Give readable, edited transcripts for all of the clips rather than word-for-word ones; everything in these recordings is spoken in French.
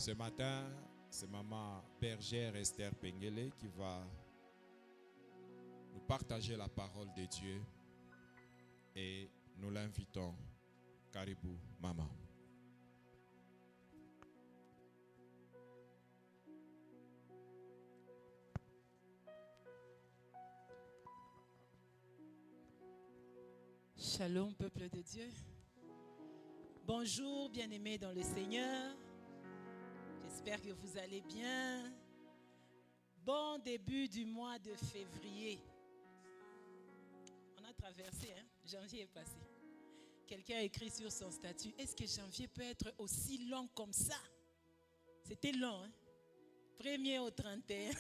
Ce matin, c'est maman bergère Esther Pengele qui va nous partager la parole de Dieu et nous l'invitons. Caribou, maman. Shalom, peuple de Dieu. Bonjour, bien-aimés dans le Seigneur. J'espère que vous allez bien. Bon début du mois de février. On a traversé, janvier est passé. Quelqu'un a écrit sur son statut, est-ce que janvier peut être aussi long comme ça? C'était long, 1er au 31.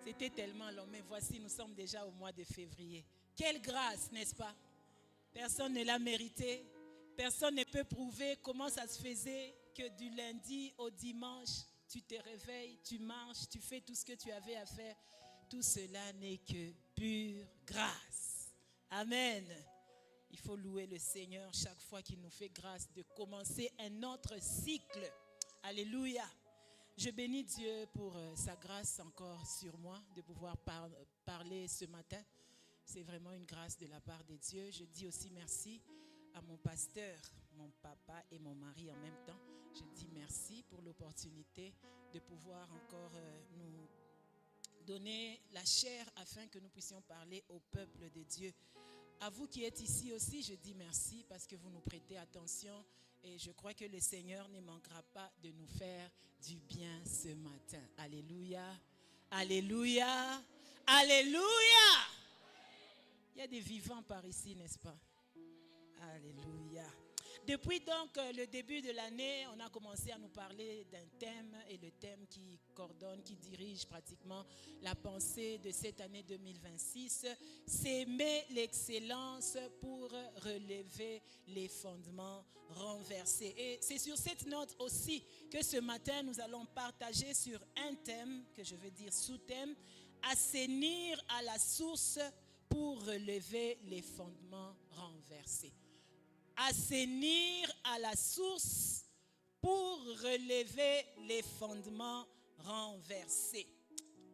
C'était tellement long, mais voici, nous sommes déjà au mois de février. Quelle grâce, n'est-ce pas? Personne ne l'a mérité. Personne ne peut prouver comment ça se faisait que du lundi au dimanche, tu te réveilles, tu marches, tu fais tout ce que tu avais à faire. Tout cela n'est que pure grâce. Amen. Il faut louer le Seigneur chaque fois qu'il nous fait grâce de commencer un autre cycle. Alléluia. Je bénis Dieu pour sa grâce encore sur moi de pouvoir parler ce matin. C'est vraiment une grâce de la part de Dieu. Je dis aussi merci à mon pasteur, mon papa et mon mari en même temps. Je dis merci pour l'opportunité de pouvoir encore nous donner la chair afin que nous puissions parler au peuple de Dieu. À vous qui êtes ici aussi, je dis merci parce que vous nous prêtez attention et je crois que le Seigneur ne manquera pas de nous faire du bien ce matin. Alléluia, alléluia, alléluia. Il y a des vivants par ici, n'est-ce pas? Alléluia. Depuis donc le début de l'année, on a commencé à nous parler d'un thème et le thème qui coordonne, qui dirige pratiquement la pensée de cette année 2026, c'est aimer l'excellence pour relever les fondements renversés. Et c'est sur cette note aussi que ce matin, nous allons partager sur un thème, que je veux dire sous-thème, assainir à la source pour relever les fondements renversés. Assainir à la source pour relever les fondements renversés.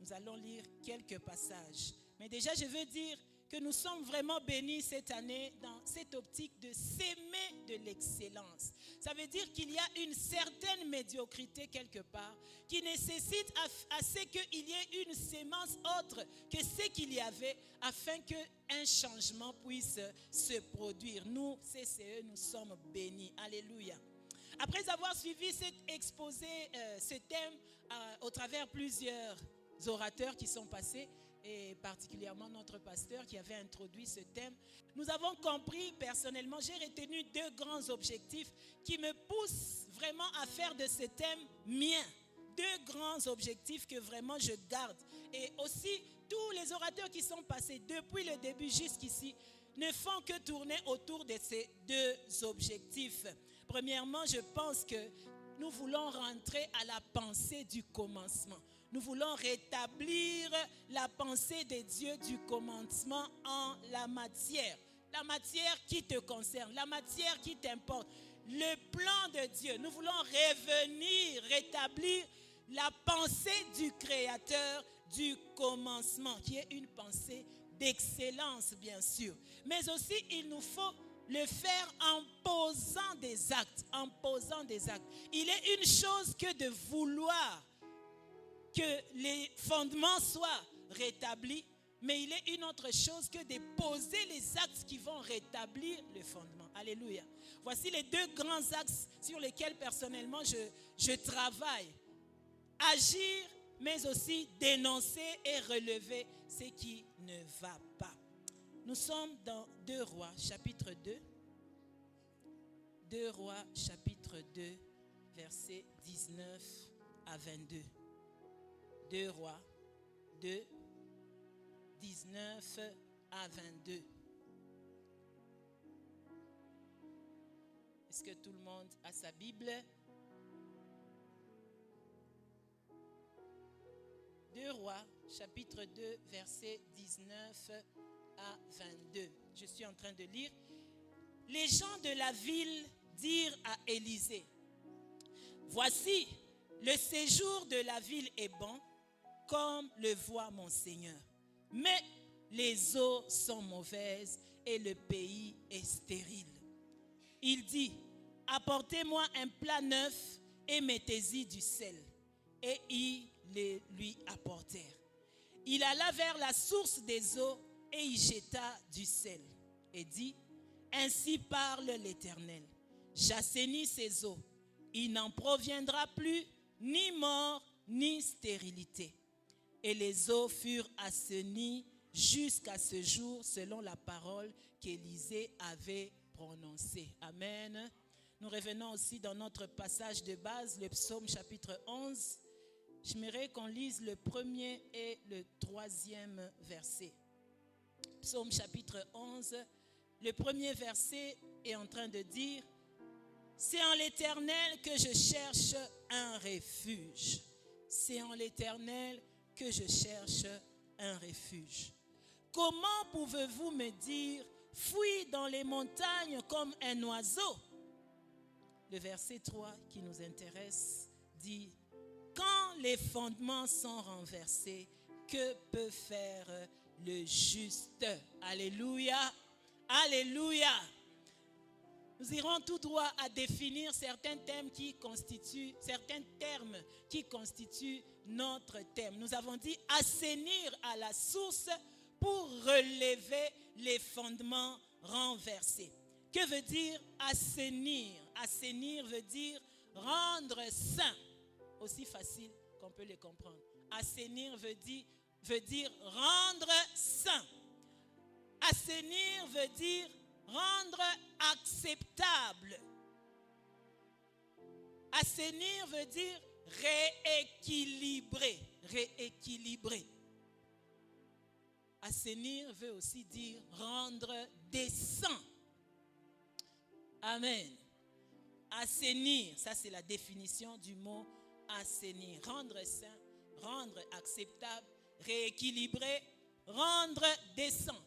Nous allons lire quelques passages. Mais déjà, je veux dire que nous sommes vraiment bénis cette année dans cette optique de s'aimer de l'excellence. Ça veut dire qu'il y a une certaine médiocrité quelque part qui nécessite à ce qu'il y ait une sémence autre que ce qu'il y avait afin qu'un changement puisse se produire. Nous, CCE, nous sommes bénis. Alléluia. Après avoir suivi cet exposé, ce thème, au travers plusieurs orateurs qui sont passés, et particulièrement notre pasteur qui avait introduit ce thème, nous avons compris personnellement, j'ai retenu 2 grands objectifs qui me poussent vraiment à faire de ce thème mien. 2 grands objectifs que vraiment je garde. Et aussi, tous les orateurs qui sont passés depuis le début jusqu'ici ne font que tourner autour de ces 2 objectifs. Premièrement, je pense que nous voulons rentrer à la pensée du commencement. Nous voulons rétablir la pensée de Dieu du commencement en la matière. La matière qui te concerne, la matière qui t'importe. Le plan de Dieu. Nous voulons revenir, rétablir la pensée du Créateur du commencement, qui est une pensée d'excellence, bien sûr. Mais aussi, il nous faut le faire en posant des actes. En posant des actes. Il est une chose que de vouloir que les fondements soient rétablis, mais il est une autre chose que de poser les axes qui vont rétablir le fondement. Alléluia. Voici les 2 grands axes sur lesquels personnellement je travaille. Agir, mais aussi dénoncer et relever ce qui ne va pas. Nous sommes dans 2 Rois, chapitre 2. 2 Rois, chapitre 2, versets 19 à 22. 2 Rois 2, 19 à 22. Est-ce que tout le monde a sa Bible? 2 Rois, chapitre 2, versets 19 à 22. Je suis en train de lire. Les gens de la ville dirent à Élisée, Voici, le séjour de la ville est bon, comme le voit mon Seigneur. Mais les eaux sont mauvaises et le pays est stérile. Il dit, apportez-moi un plat neuf et mettez-y du sel. Et ils les lui apportèrent. Il alla vers la source des eaux et y jeta du sel. Et dit, ainsi parle l'Éternel. J'assainis ces eaux. Il n'en proviendra plus ni mort ni stérilité. Et les eaux furent assainies jusqu'à ce jour selon la parole qu'Élisée avait prononcée. Amen. Nous revenons aussi dans notre passage de base, le psaume chapitre 11. J'aimerais qu'on lise le premier et le troisième verset. Psaume chapitre 11, le premier verset est en train de dire, c'est en l'Éternel que je cherche un refuge. C'est en l'Éternel que je cherche un refuge. Comment pouvez-vous me dire, fuis dans les montagnes comme un oiseau? Le verset 3 qui nous intéresse dit, quand les fondements sont renversés, que peut faire le juste? Alléluia, alléluia. Nous irons tout droit à définir certains termes qui constituent notre thème. Nous avons dit assainir à la source pour relever les fondements renversés. Que veut dire assainir? Assainir veut dire rendre sain. Aussi facile qu'on peut le comprendre. Assainir veut dire rendre sain. Assainir veut dire rendre acceptable. Assainir veut dire rééquilibrer. Rééquilibrer. Assainir veut aussi dire rendre décent. Amen. Assainir, ça c'est la définition du mot assainir. Rendre sain, rendre acceptable, rééquilibrer, rendre décent.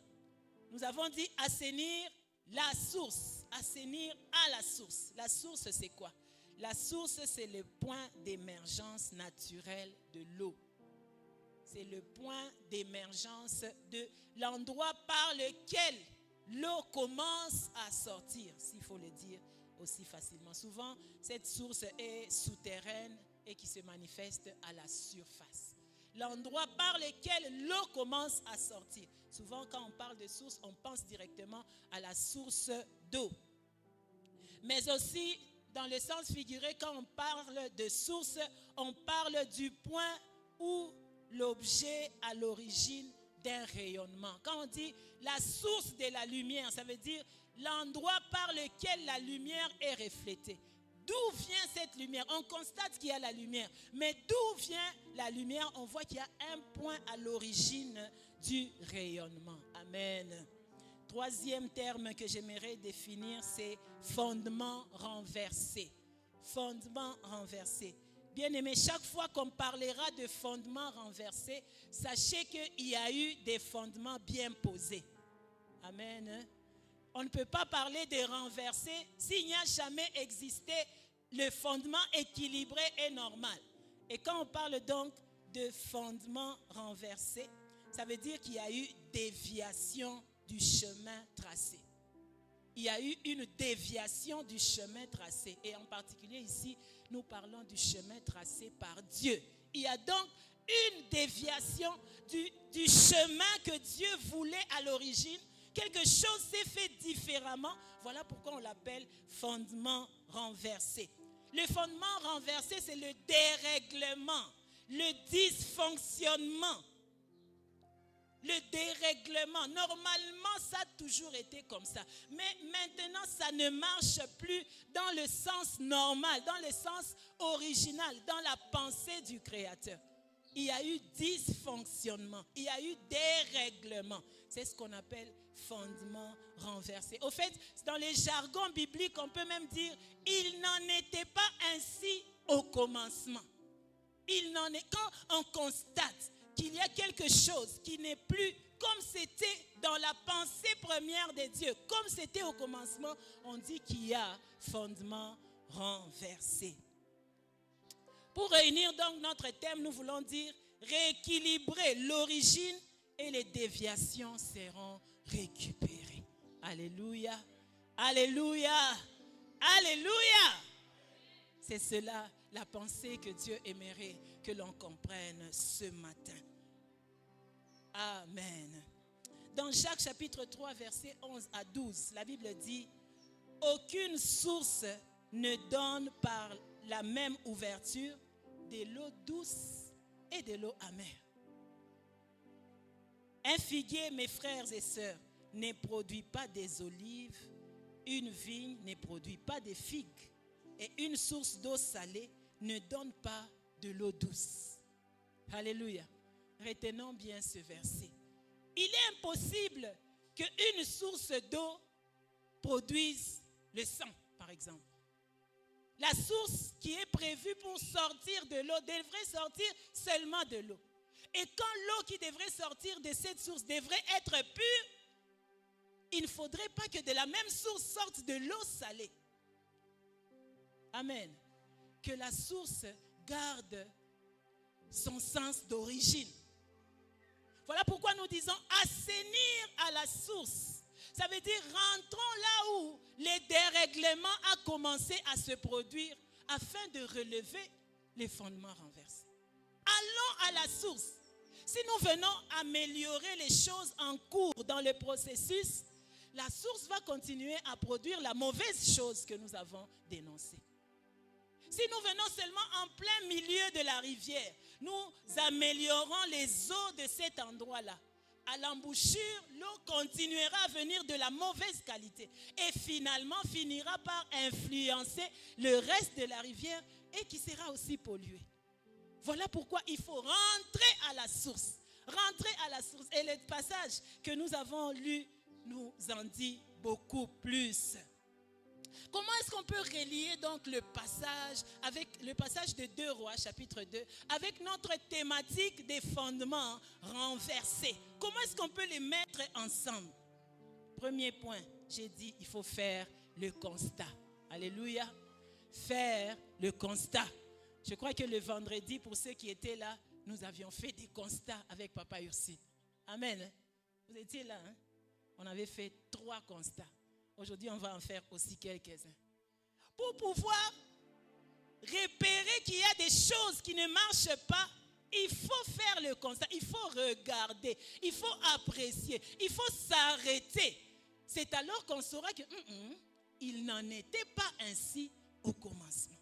Nous avons dit assainir la source. Assainir à la source. La source c'est quoi? La source c'est le point d'émergence naturel de l'eau. C'est le point d'émergence de l'endroit par lequel l'eau commence à sortir, s'il faut le dire aussi facilement. Souvent, cette source est souterraine et qui se manifeste à la surface. L'endroit par lequel l'eau commence à sortir. Souvent, quand on parle de source, on pense directement à la source d'eau. Mais aussi, dans le sens figuré, quand on parle de source, on parle du point où l'objet à l'origine d'un rayonnement. Quand on dit la source de la lumière, ça veut dire l'endroit par lequel la lumière est reflétée. D'où vient cette lumière? On constate qu'il y a la lumière. Mais d'où vient la lumière? On voit qu'il y a un point à l'origine du rayonnement. Amen. Troisième terme que j'aimerais définir, c'est fondement renversé. Fondement renversé. Bien-aimés, chaque fois qu'on parlera de fondements renversés, sachez qu'il y a eu des fondements bien posés. Amen. On ne peut pas parler de renversés s'il n'y a jamais existé le fondement équilibré et normal. Et quand on parle donc de fondement renversé, ça veut dire qu'il y a eu déviation du chemin tracé. Il y a eu une déviation du chemin tracé. Et en particulier ici, nous parlons du chemin tracé par Dieu. Il y a donc une déviation du chemin que Dieu voulait à l'origine. Quelque chose s'est fait différemment. Voilà pourquoi on l'appelle fondement renversé. Le fondement renversé, c'est le dérèglement, le dysfonctionnement. Le dérèglement, normalement ça a toujours été comme ça. Mais maintenant ça ne marche plus dans le sens normal, dans le sens original, dans la pensée du Créateur. Il y a eu dysfonctionnement, il y a eu dérèglement. C'est ce qu'on appelle fondement renversé. Au fait, dans les jargons bibliques, on peut même dire « il n'en était pas ainsi au commencement ». Il n'en est, quand on constate qu'il y a quelque chose qui n'est plus comme c'était dans la pensée première de Dieu, comme c'était au commencement, on dit qu'il y a fondement renversé. Pour réunir donc notre thème, nous voulons dire rééquilibrer l'origine et les déviations seront récupérées. Alléluia, alléluia, alléluia. C'est cela la pensée que Dieu aimerait que l'on comprenne ce matin. Amen. Dans Jacques chapitre 3, versets 11 à 12, la Bible dit « Aucune source ne donne par la même ouverture de l'eau douce et de l'eau amère. Un figuier, mes frères et sœurs, ne produit pas des olives, une vigne ne produit pas des figues, et une source d'eau salée ne donne pas de l'eau douce. » Alléluia. Retenons bien ce verset. Il est impossible qu'une source d'eau produise le sang, par exemple. La source qui est prévue pour sortir de l'eau devrait sortir seulement de l'eau. Et quand l'eau qui devrait sortir de cette source devrait être pure, il ne faudrait pas que de la même source sorte de l'eau salée. Amen. Que la source garde son sens d'origine. Voilà pourquoi nous disons assainir à la source. Ça veut dire rentrons là où les dérèglements a commencé à se produire afin de relever les fondements renversés. Allons à la source. Si nous venons améliorer les choses en cours dans le processus, la source va continuer à produire la mauvaise chose que nous avons dénoncée. Si nous venons seulement en plein milieu de la rivière, nous améliorons les eaux de cet endroit-là. À l'embouchure, l'eau continuera à venir de la mauvaise qualité et finalement finira par influencer le reste de la rivière et qui sera aussi polluée. Voilà pourquoi il faut rentrer à la source. Rentrer à la source. Et le passage que nous avons lu nous en dit beaucoup plus. Comment est-ce qu'on peut relier donc le passage avec le passage de 2 Rois, chapitre 2, avec notre thématique des fondements renversés? Comment est-ce qu'on peut les mettre ensemble? Premier point, j'ai dit, il faut faire le constat. Alléluia. Faire le constat. Je crois que le vendredi, pour ceux qui étaient là, nous avions fait des constats avec Papa Ursine. Amen. Vous étiez là, hein? On avait fait 3 constats. Aujourd'hui, on va en faire aussi quelques-uns. Pour pouvoir repérer qu'il y a des choses qui ne marchent pas, il faut faire le constat, il faut regarder, il faut apprécier, il faut s'arrêter. C'est alors qu'on saura que il n'en était pas ainsi au commencement.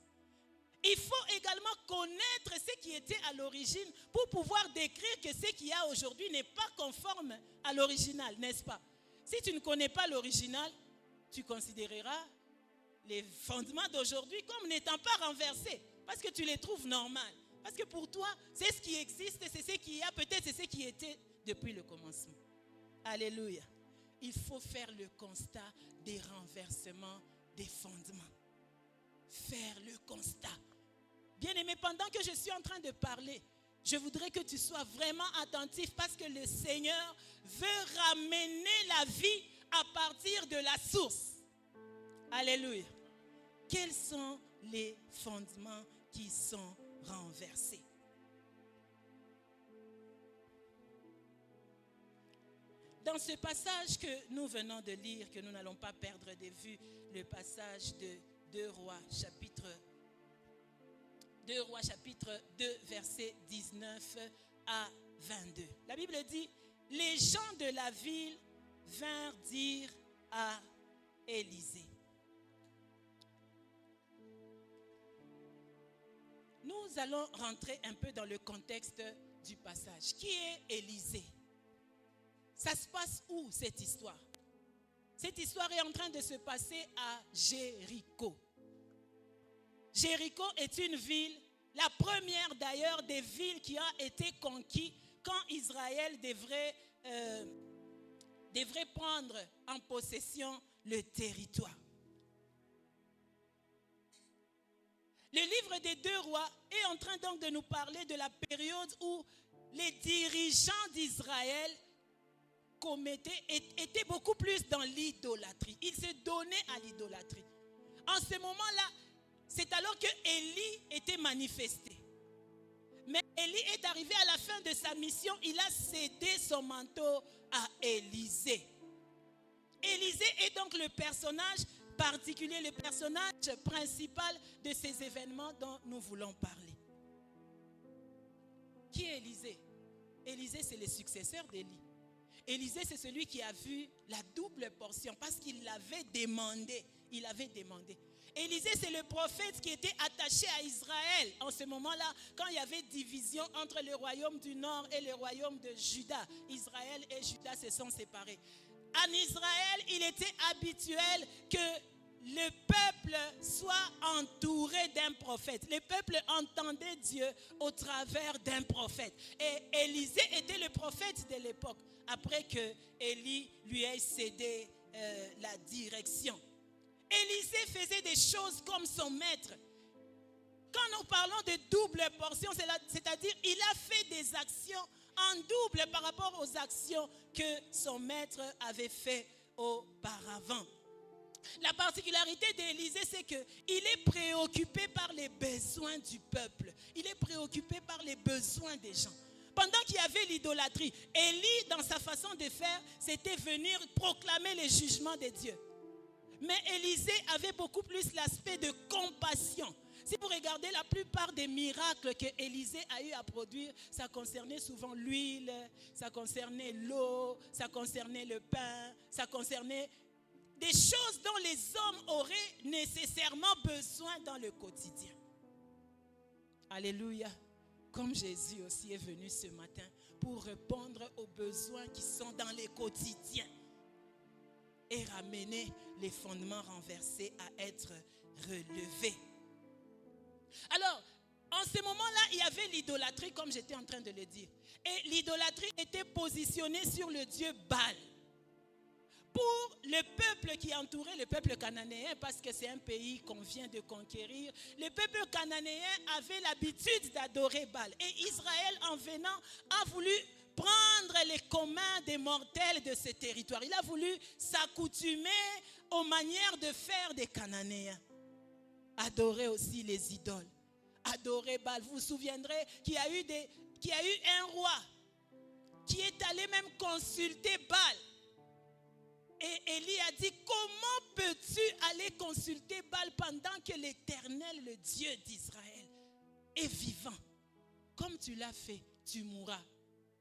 Il faut également connaître ce qui était à l'origine pour pouvoir décrire que ce qu'il y a aujourd'hui n'est pas conforme à l'original, n'est-ce pas? Si tu ne connais pas l'original, tu considéreras les fondements d'aujourd'hui comme n'étant pas renversés parce que tu les trouves normales. Parce que pour toi, c'est ce qui existe, c'est ce qu'il y a, peut-être c'est ce qui était depuis le commencement. Alléluia. Il faut faire le constat des renversements des fondements. Faire le constat. Bien-aimé, pendant que je suis en train de parler, je voudrais que tu sois vraiment attentif parce que le Seigneur veut ramener la vie à partir de la source. Alléluia. Quels sont les fondements qui sont renversés? Dans ce passage que nous venons de lire, que nous n'allons pas perdre de vue, le passage de 2 Rois, chapitre 2, versets 19 à 22. La Bible dit, les gens de la ville vinrent dire à Élisée. Nous allons rentrer un peu dans le contexte du passage. Qui est Élisée? Ça se passe où cette histoire? Cette histoire est en train de se passer à Jéricho. Jéricho est une ville, la première d'ailleurs des villes qui a été conquise quand Israël devrait prendre en possession le territoire. Le livre des 2 Rois est en train donc de nous parler de la période où les dirigeants d'Israël étaient beaucoup plus dans l'idolâtrie. Ils se donnaient à l'idolâtrie. En ce moment-là, c'est alors que Élie était manifesté. Mais Élie est arrivé à la fin de sa mission, il a cédé son manteau à Élisée. Élisée est donc le personnage particulier, le personnage principal de ces événements dont nous voulons parler. Qui est Élisée? Élisée, c'est le successeur d'Élie. Élisée, c'est celui qui a vu la double portion parce qu'il l'avait demandé. Il avait demandé. Élisée, c'est le prophète qui était attaché à Israël en ce moment-là, quand il y avait division entre le royaume du Nord et le royaume de Juda. Israël et Juda se sont séparés. En Israël, il était habituel que le peuple soit entouré d'un prophète. Le peuple entendait Dieu au travers d'un prophète. Et Élisée était le prophète de l'époque, après que Élie lui ait cédé la direction. Élisée faisait des choses comme son maître. Quand nous parlons de double portion, c'est-à-dire il a fait des actions en double par rapport aux actions que son maître avait fait auparavant. La particularité d'Élisée, c'est qu'il est préoccupé par les besoins du peuple. Il est préoccupé par les besoins des gens. Pendant qu'il y avait l'idolâtrie, Élie, dans sa façon de faire, c'était venir proclamer les jugements de Dieu. Mais Élisée avait beaucoup plus l'aspect de compassion. Si vous regardez la plupart des miracles que Élisée a eu à produire, ça concernait souvent l'huile, ça concernait l'eau, ça concernait le pain, ça concernait des choses dont les hommes auraient nécessairement besoin dans le quotidien. Alléluia. Comme Jésus aussi est venu ce matin pour répondre aux besoins qui sont dans le quotidien et ramener les fondements renversés à être relevés. Alors, en ce moment-là, il y avait l'idolâtrie, comme j'étais en train de le dire. Et l'idolâtrie était positionnée sur le dieu Baal. Pour le peuple qui entourait le peuple cananéen, parce que c'est un pays qu'on vient de conquérir, le peuple cananéen avait l'habitude d'adorer Baal. Et Israël, en venant, a voulu prendre les communs des mortels de ce territoire. Il a voulu s'accoutumer aux manières de faire des Cananéens. Adorer aussi les idoles. Adorer Baal. Vous vous souviendrez qu'il y a eu un roi qui est allé même consulter Baal. Et Élie a dit, comment peux-tu aller consulter Baal pendant que l'Éternel, le Dieu d'Israël, est vivant? Comme tu l'as fait, tu mourras.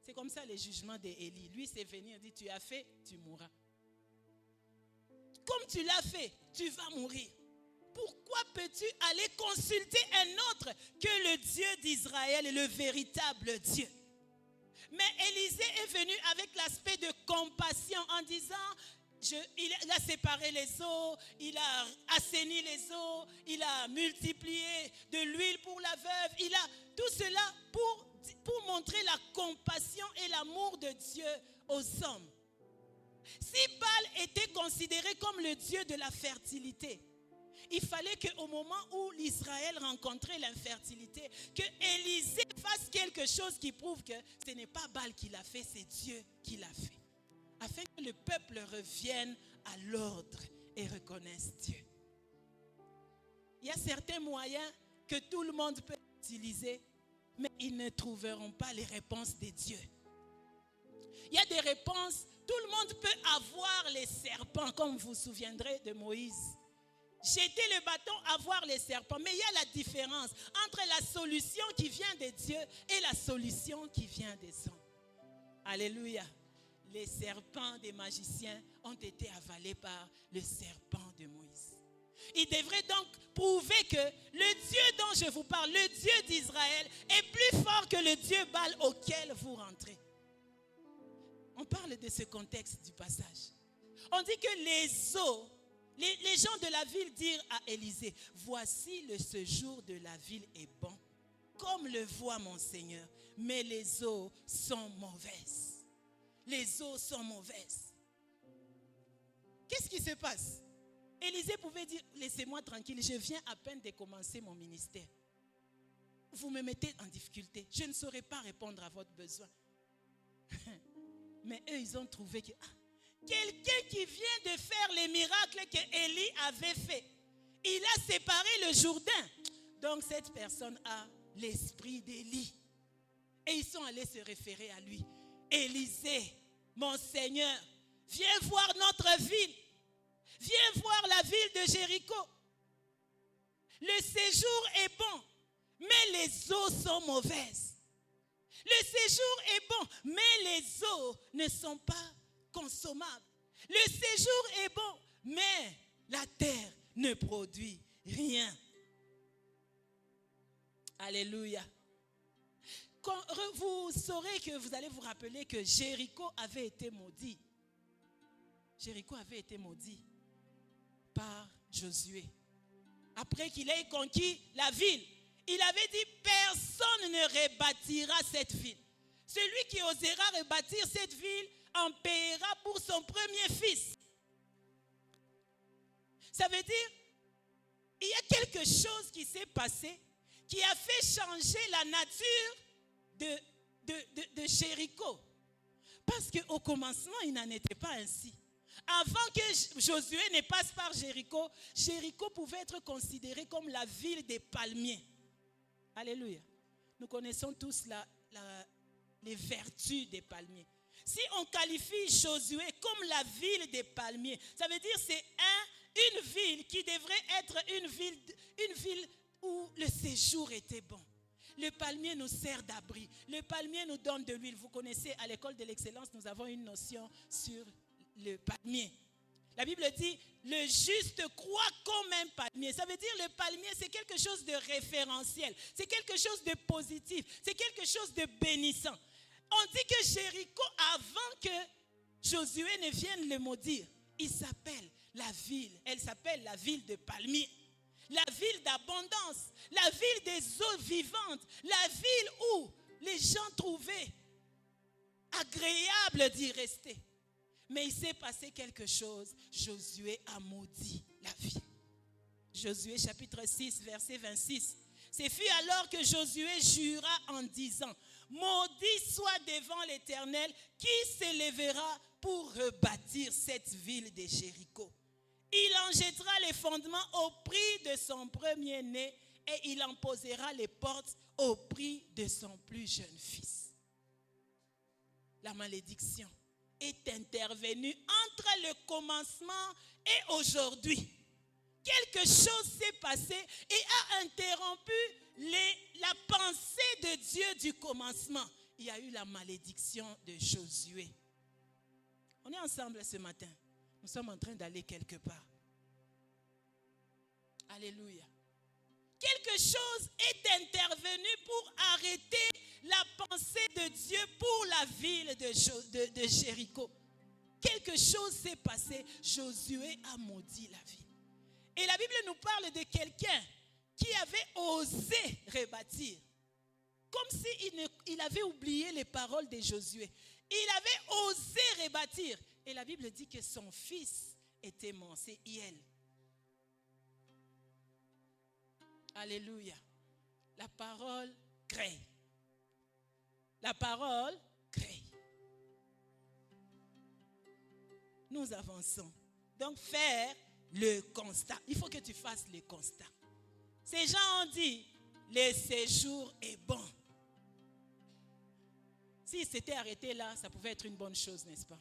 C'est comme ça les jugements d'Élie. Lui, c'est venir dire, tu as fait, tu mourras. Comme tu l'as fait, tu vas mourir. Pourquoi peux-tu aller consulter un autre que le Dieu d'Israël, le véritable Dieu? Mais Élisée est venu avec l'aspect de compassion en disant, il a séparé les eaux, il a assaini les eaux, il a multiplié de l'huile pour la veuve. Il a tout cela pour montrer la compassion et l'amour de Dieu aux hommes. Si Baal était considéré comme le dieu de la fertilité, il fallait qu'au moment où l'Israël rencontrait l'infertilité, que Élisée fasse quelque chose qui prouve que ce n'est pas Baal qui l'a fait, c'est Dieu qui l'a fait. Afin que le peuple revienne à l'ordre et reconnaisse Dieu. Il y a certains moyens que tout le monde peut utiliser, mais ils ne trouveront pas les réponses de Dieu. Il y a des réponses, tout le monde peut avoir les serpents, comme vous vous souviendrez de Moïse. Jeter le bâton, avoir les serpents. Mais il y a la différence entre la solution qui vient de Dieu et la solution qui vient des hommes. Alléluia. Les serpents des magiciens ont été avalés par le serpent de Moïse. Il devrait donc prouver que le Dieu dont je vous parle, le Dieu d'Israël, est plus fort que le Dieu Baal auquel vous rentrez. On parle de ce contexte du passage. On dit que les eaux, les gens de la ville dirent à Élisée, voici le séjour de la ville est bon, comme le voit mon Seigneur, mais les eaux sont mauvaises. Les eaux sont mauvaises. Qu'est-ce qui se passe? Élisée pouvait dire, laissez-moi tranquille, je viens à peine de commencer mon ministère. Vous me mettez en difficulté, je ne saurais pas répondre à votre besoin. Mais eux, ils ont trouvé que quelqu'un qui vient de faire les miracles que Élie avait fait, il a séparé le Jourdain. Donc cette personne a l'esprit d'Élie. Et ils sont allés se référer à lui. Élisée, mon Seigneur, viens voir notre ville. Viens voir la ville de Jéricho. Le séjour est bon, mais les eaux sont mauvaises. Le séjour est bon, mais les eaux ne sont pas consommables. Le séjour est bon, mais la terre ne produit rien. Alléluia. Vous saurez que vous allez vous rappeler que Jéricho avait été maudit. Jéricho avait été maudit par Josué. Après qu'il ait conquis la ville, il avait dit personne ne rebâtira cette ville. Celui qui osera rebâtir cette ville en paiera pour son premier fils. Ça veut dire, il y a quelque chose qui s'est passé qui a fait changer la nature de Jéricho. Parce qu'au commencement, il n'en était pas ainsi. Avant que Josué ne passe par Jéricho, Jéricho pouvait être considéré comme la ville des palmiers. Alléluia. Nous connaissons tous les vertus des palmiers. Si on qualifie Josué comme la ville des palmiers, ça veut dire que c'est une ville qui devrait être une ville où le séjour était bon. Le palmier nous sert d'abri. Le palmier nous donne de l'huile. Vous connaissez, à l'école de l'excellence, nous avons une notion sur le palmier. La Bible dit, le juste croit comme un palmier. Ça veut dire le palmier, c'est quelque chose de référentiel. C'est quelque chose de positif. C'est quelque chose de bénissant. On dit que Jéricho, avant que Josué ne vienne le maudire, elle s'appelle la ville de palmier. La ville d'abondance, la ville des eaux vivantes, la ville où les gens trouvaient agréable d'y rester. Mais il s'est passé quelque chose. Josué a maudit la ville. Josué chapitre 6, verset 26. Ce fut alors que Josué jura en disant, maudit soit devant l'Éternel qui s'élèvera pour rebâtir cette ville de Jéricho. Il en jettera les fondements au prix de son premier-né et il en posera les portes au prix de son plus jeune fils. La malédiction est intervenue entre le commencement et aujourd'hui. Quelque chose s'est passé et a interrompu la pensée de Dieu du commencement. Il y a eu la malédiction de Josué. On est ensemble ce matin. Nous sommes en train d'aller quelque part. Alléluia. Quelque chose est intervenu pour arrêter la pensée de Dieu pour la ville de Jéricho. Quelque chose s'est passé. Josué a maudit la ville. Et la Bible nous parle de quelqu'un qui avait osé rebâtir. Comme s'il avait oublié les paroles de Josué. Il avait osé rebâtir. Et la Bible dit que son fils était mort. C'est Hiel. Alléluia. La parole crée. La parole crée. Nous avançons. Donc faire le constat. Il faut que tu fasses le constat. Ces gens ont dit, le séjour est bon. S'ils s'étaient arrêtés là, ça pouvait être une bonne chose, n'est-ce pas?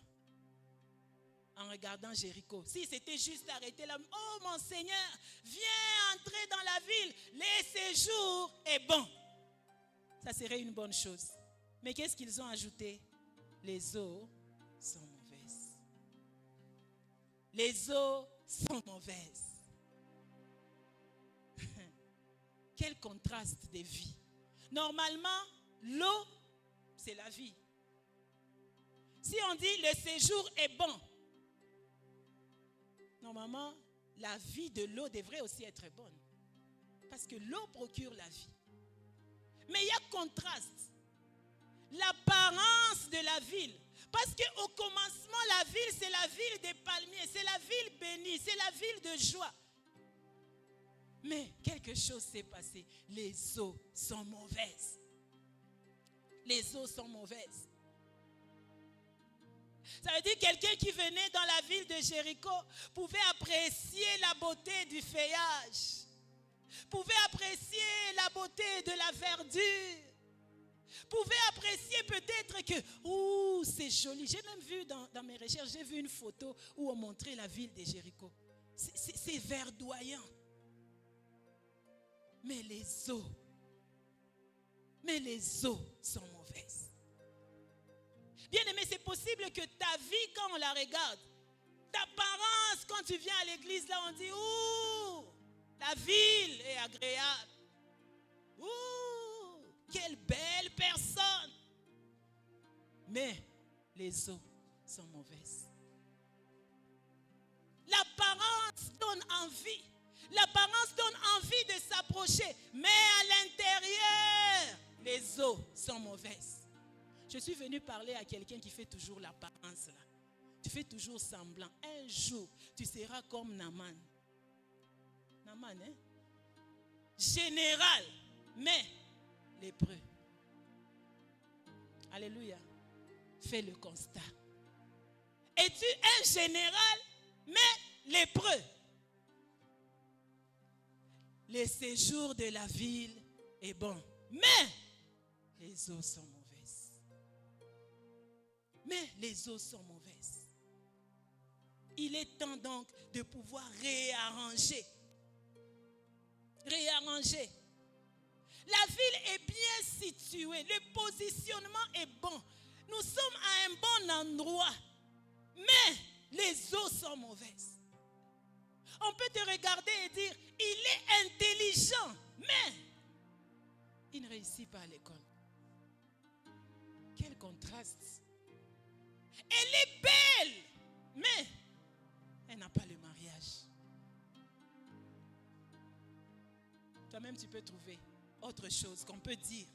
En regardant Jéricho. S'ils s'étaient juste arrêtés là, oh mon Seigneur, viens entrer dans la ville, le séjour est bon. Ça serait une bonne chose. Mais qu'est-ce qu'ils ont ajouté? Les eaux sont mauvaises. Les eaux sont mauvaises. Quel contraste de vie. Normalement, l'eau, c'est la vie. Si on dit le séjour est bon, normalement, la vie de l'eau devrait aussi être bonne. Parce que l'eau procure la vie. Mais il y a contraste. L'apparence de la ville. Parce qu'au commencement, la ville, c'est la ville des palmiers. C'est la ville bénie. C'est la ville de joie. Mais quelque chose s'est passé. Les eaux sont mauvaises. Les eaux sont mauvaises. Ça veut dire que quelqu'un qui venait dans la ville de Jéricho pouvait apprécier la beauté du feuillage, pouvait apprécier la beauté de la verdure, pouvez apprécier peut-être que, c'est joli. J'ai même vu dans mes recherches, j'ai vu une photo où on montrait la ville de Jéricho. C'est verdoyant. Mais les eaux sont mauvaises. Bien aimé, c'est possible que ta vie, quand on la regarde, d'apparence, quand tu viens à l'église, là, on dit, la ville est agréable. Quelle belle personne. Mais les eaux sont mauvaises. L'apparence donne envie. L'apparence donne envie de s'approcher. Mais à l'intérieur, les eaux sont mauvaises. Je suis venu parler à quelqu'un qui fait toujours l'apparence là. Tu fais toujours semblant. Un jour, tu seras comme Naaman. Naaman, hein? Général, mais lépreux. Alléluia. Fais le constat. Es-tu un général, mais lépreux? Le séjour de la ville est bon, mais les eaux sont mauvaises. Mais les eaux sont mauvaises. Il est temps donc de pouvoir réarranger. Réarranger. La ville est bien située. Le positionnement est bon. Nous sommes à un bon endroit. Mais les eaux sont mauvaises. On peut te regarder et dire, il est intelligent, mais il ne réussit pas à l'école. Quel contraste. Elle est belle, mais elle n'a pas le mariage. Toi-même, tu peux trouver autre chose qu'on peut dire.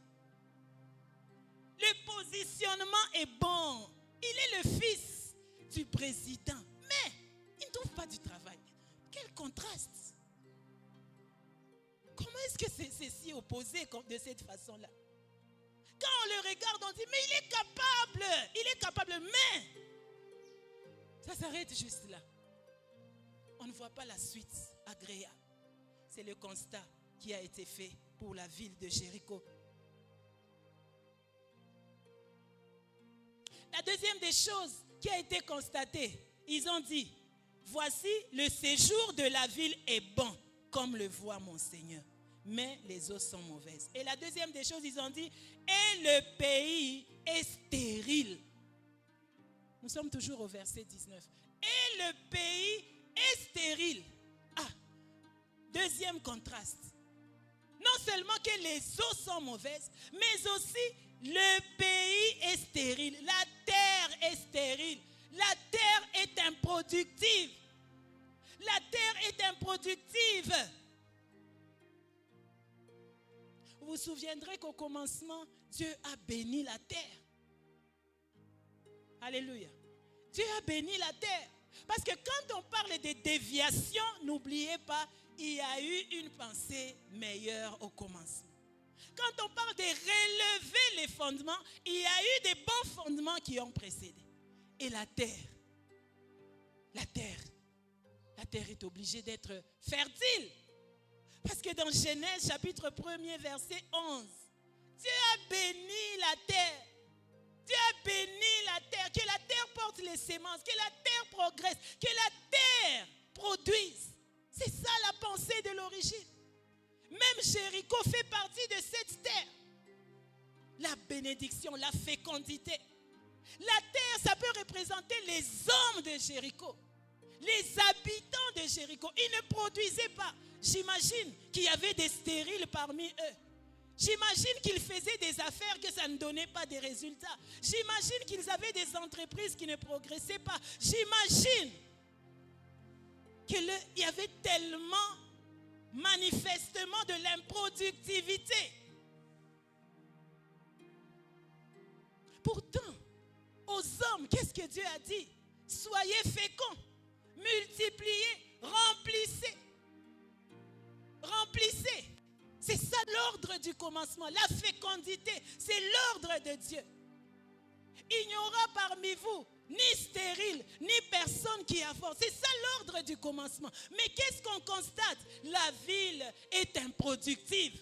Le positionnement est bon. Il est le fils du président, mais il ne trouve pas du travail. Quel contraste. Comment est-ce que c'est si opposé de cette façon-là? Quand on le regarde, on dit, mais il est capable, mais ça s'arrête juste là. On ne voit pas la suite agréable. C'est le constat qui a été fait pour la ville de Jéricho. La deuxième des choses qui a été constatée, ils ont dit, voici le séjour de la ville est bon, comme le voit mon Seigneur. Mais les eaux sont mauvaises. Et la deuxième des choses, ils ont dit, et le pays est stérile. Nous sommes toujours au verset 19. Et le pays est stérile. Deuxième contraste. Non seulement que les eaux sont mauvaises, mais aussi le pays est stérile. La terre est stérile. La terre est improductive. La terre est improductive. Vous vous souviendrez qu'au commencement, Dieu a béni la terre. Alléluia. Dieu a béni la terre. Parce que quand on parle de déviation, n'oubliez pas, il y a eu une pensée meilleure au commencement. Quand on parle de relever les fondements, il y a eu des bons fondements qui ont précédé. Et la terre est obligée d'être fertile. Parce que dans Genèse chapitre 1er verset 11, Dieu a béni la terre. Dieu a béni la terre, que la terre porte les semences, que la terre progresse, que la terre produise. C'est ça la pensée de l'origine. Même Jéricho fait partie de cette terre. La bénédiction, la fécondité. La terre, ça peut représenter les hommes de Jéricho. Les habitants de Jéricho. Ils ne produisaient pas. J'imagine qu'il y avait des stériles parmi eux. J'imagine qu'ils faisaient des affaires que ça ne donnait pas de résultats. J'imagine qu'ils avaient des entreprises qui ne progressaient pas. J'imagine qu'il y avait tellement, manifestement, de l'improductivité. Pourtant, aux hommes, qu'est-ce que Dieu a dit? Soyez féconds, multipliez, remplissez. Remplissez. C'est ça l'ordre du commencement. La fécondité, c'est l'ordre de Dieu. Il n'y aura parmi vous ni stérile, ni personne qui avorte. C'est ça l'ordre du commencement. Mais qu'est-ce qu'on constate? La ville est improductive.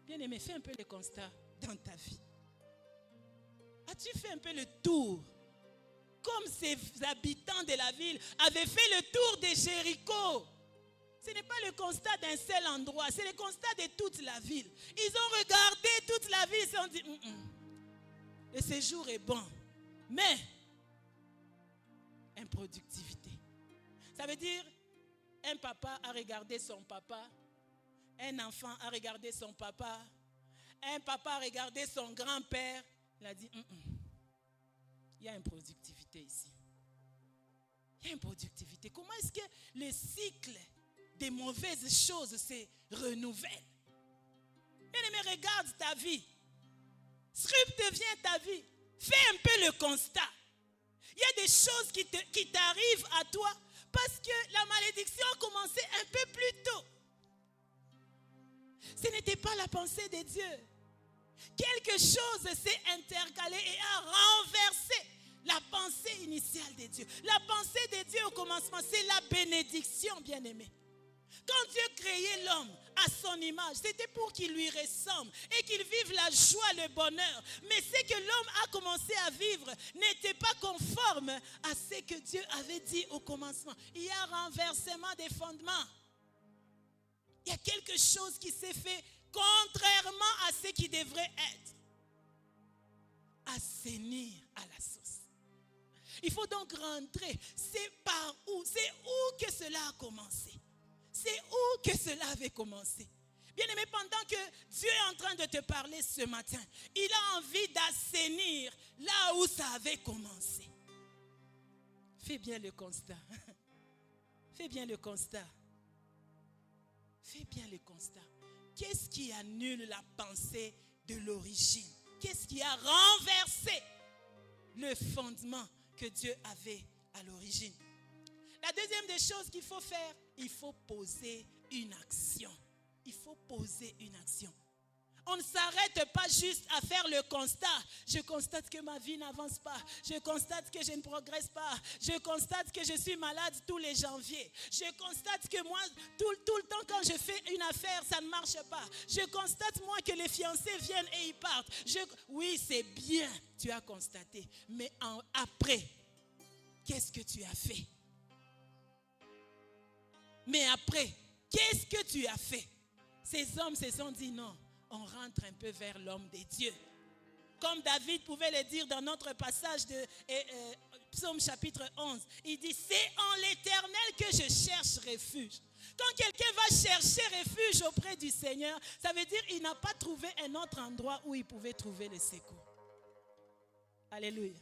Bien-aimé, fais un peu le constat dans ta vie? As-tu fait un peu le tour? Comme ces habitants de la ville avaient fait le tour de Jéricho. Ce n'est pas le constat d'un seul endroit, c'est le constat de toute la ville. Ils ont regardé toute la ville et se sont dit, le séjour est bon, mais improductivité. Ça veut dire, un papa a regardé son papa, un enfant a regardé son papa, un papa a regardé son grand-père. Il a dit, il y a une productivité ici. Il y a une productivité. Comment est-ce que le cycle des mauvaises choses se renouvelle? Bien-aimé, regarde ta vie. Script devient ta vie. Fais un peu le constat. Il y a des choses qui t'arrivent à toi parce que la malédiction a commencé un peu plus tôt. Ce n'était pas la pensée de Dieu. Quelque chose s'est intercalé et a renversé la pensée initiale de Dieu. La pensée de Dieu au commencement, c'est la bénédiction, bien-aimé. Quand Dieu créait l'homme à son image, c'était pour qu'il lui ressemble et qu'il vive la joie, le bonheur. Mais ce que l'homme a commencé à vivre n'était pas conforme à ce que Dieu avait dit au commencement. Il y a renversement des fondements. Il y a quelque chose qui s'est fait contrairement à ce qui devrait être. Assainir à la sauce. Il faut donc rentrer. C'est par où? C'est où que cela a commencé? C'est où que cela avait commencé? Bien-aimé, pendant que Dieu est en train de te parler ce matin, il a envie d'assainir là où ça avait commencé. Fais bien le constat. Fais bien le constat. Fais bien le constat. Qu'est-ce qui annule la pensée de l'origine? Qu'est-ce qui a renversé le fondement que Dieu avait à l'origine? La deuxième des choses qu'il faut faire, il faut poser une action. Il faut poser une action. On ne s'arrête pas juste à faire le constat. Je constate que ma vie n'avance pas. Je constate que je ne progresse pas. Je constate que je suis malade tous les janvier. Je constate que moi, tout le temps quand je fais une affaire, ça ne marche pas. Je constate moi que les fiancés viennent et ils partent. Oui, c'est bien, tu as constaté. Mais après, qu'est-ce que tu as fait? Mais après, qu'est-ce que tu as fait? Ces hommes se sont dit non. On rentre un peu vers l'homme de Dieu. Comme David pouvait le dire dans notre passage de Psaume chapitre 11. Il dit, c'est en l'Éternel que je cherche refuge. Quand quelqu'un va chercher refuge auprès du Seigneur, ça veut dire qu'il n'a pas trouvé un autre endroit où il pouvait trouver le secours. Alléluia.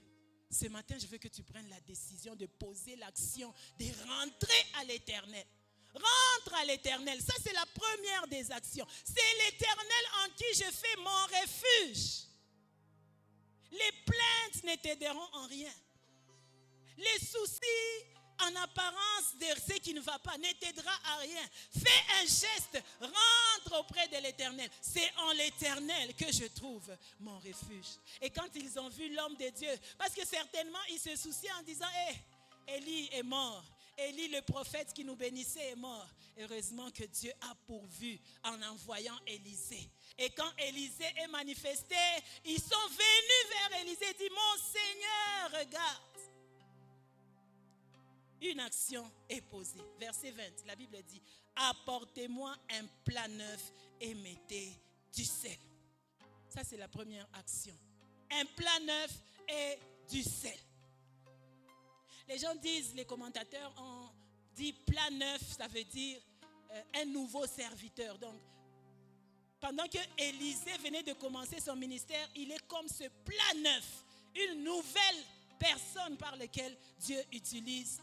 Ce matin, je veux que tu prennes la décision de poser l'action, de rentrer à l'Éternel. Rentre à l'Éternel. Ça, c'est la première des actions. C'est l'Éternel en qui je fais mon refuge. Les plaintes ne t'aideront en rien. Les soucis en apparence de ce qui ne va pas ne t'aidera à rien. Fais un geste. Rentre auprès de l'Éternel. C'est en l'Éternel que je trouve mon refuge. Et quand ils ont vu l'homme de Dieu, parce que certainement ils se souciaient en disant, Élie est mort. Élie, le prophète qui nous bénissait, est mort. Heureusement que Dieu a pourvu en envoyant Élisée. Et quand Élisée est manifesté, ils sont venus vers Élisée et disent, mon Seigneur, regarde. Une action est posée. Verset 20, la Bible dit, apportez-moi un plat neuf et mettez du sel. Ça, c'est la première action. Un plat neuf et du sel. Les gens disent, les commentateurs ont dit plat neuf, ça veut dire un nouveau serviteur. Donc, pendant que Élisée venait de commencer son ministère, il est comme ce plat neuf, une nouvelle personne par laquelle Dieu utilise,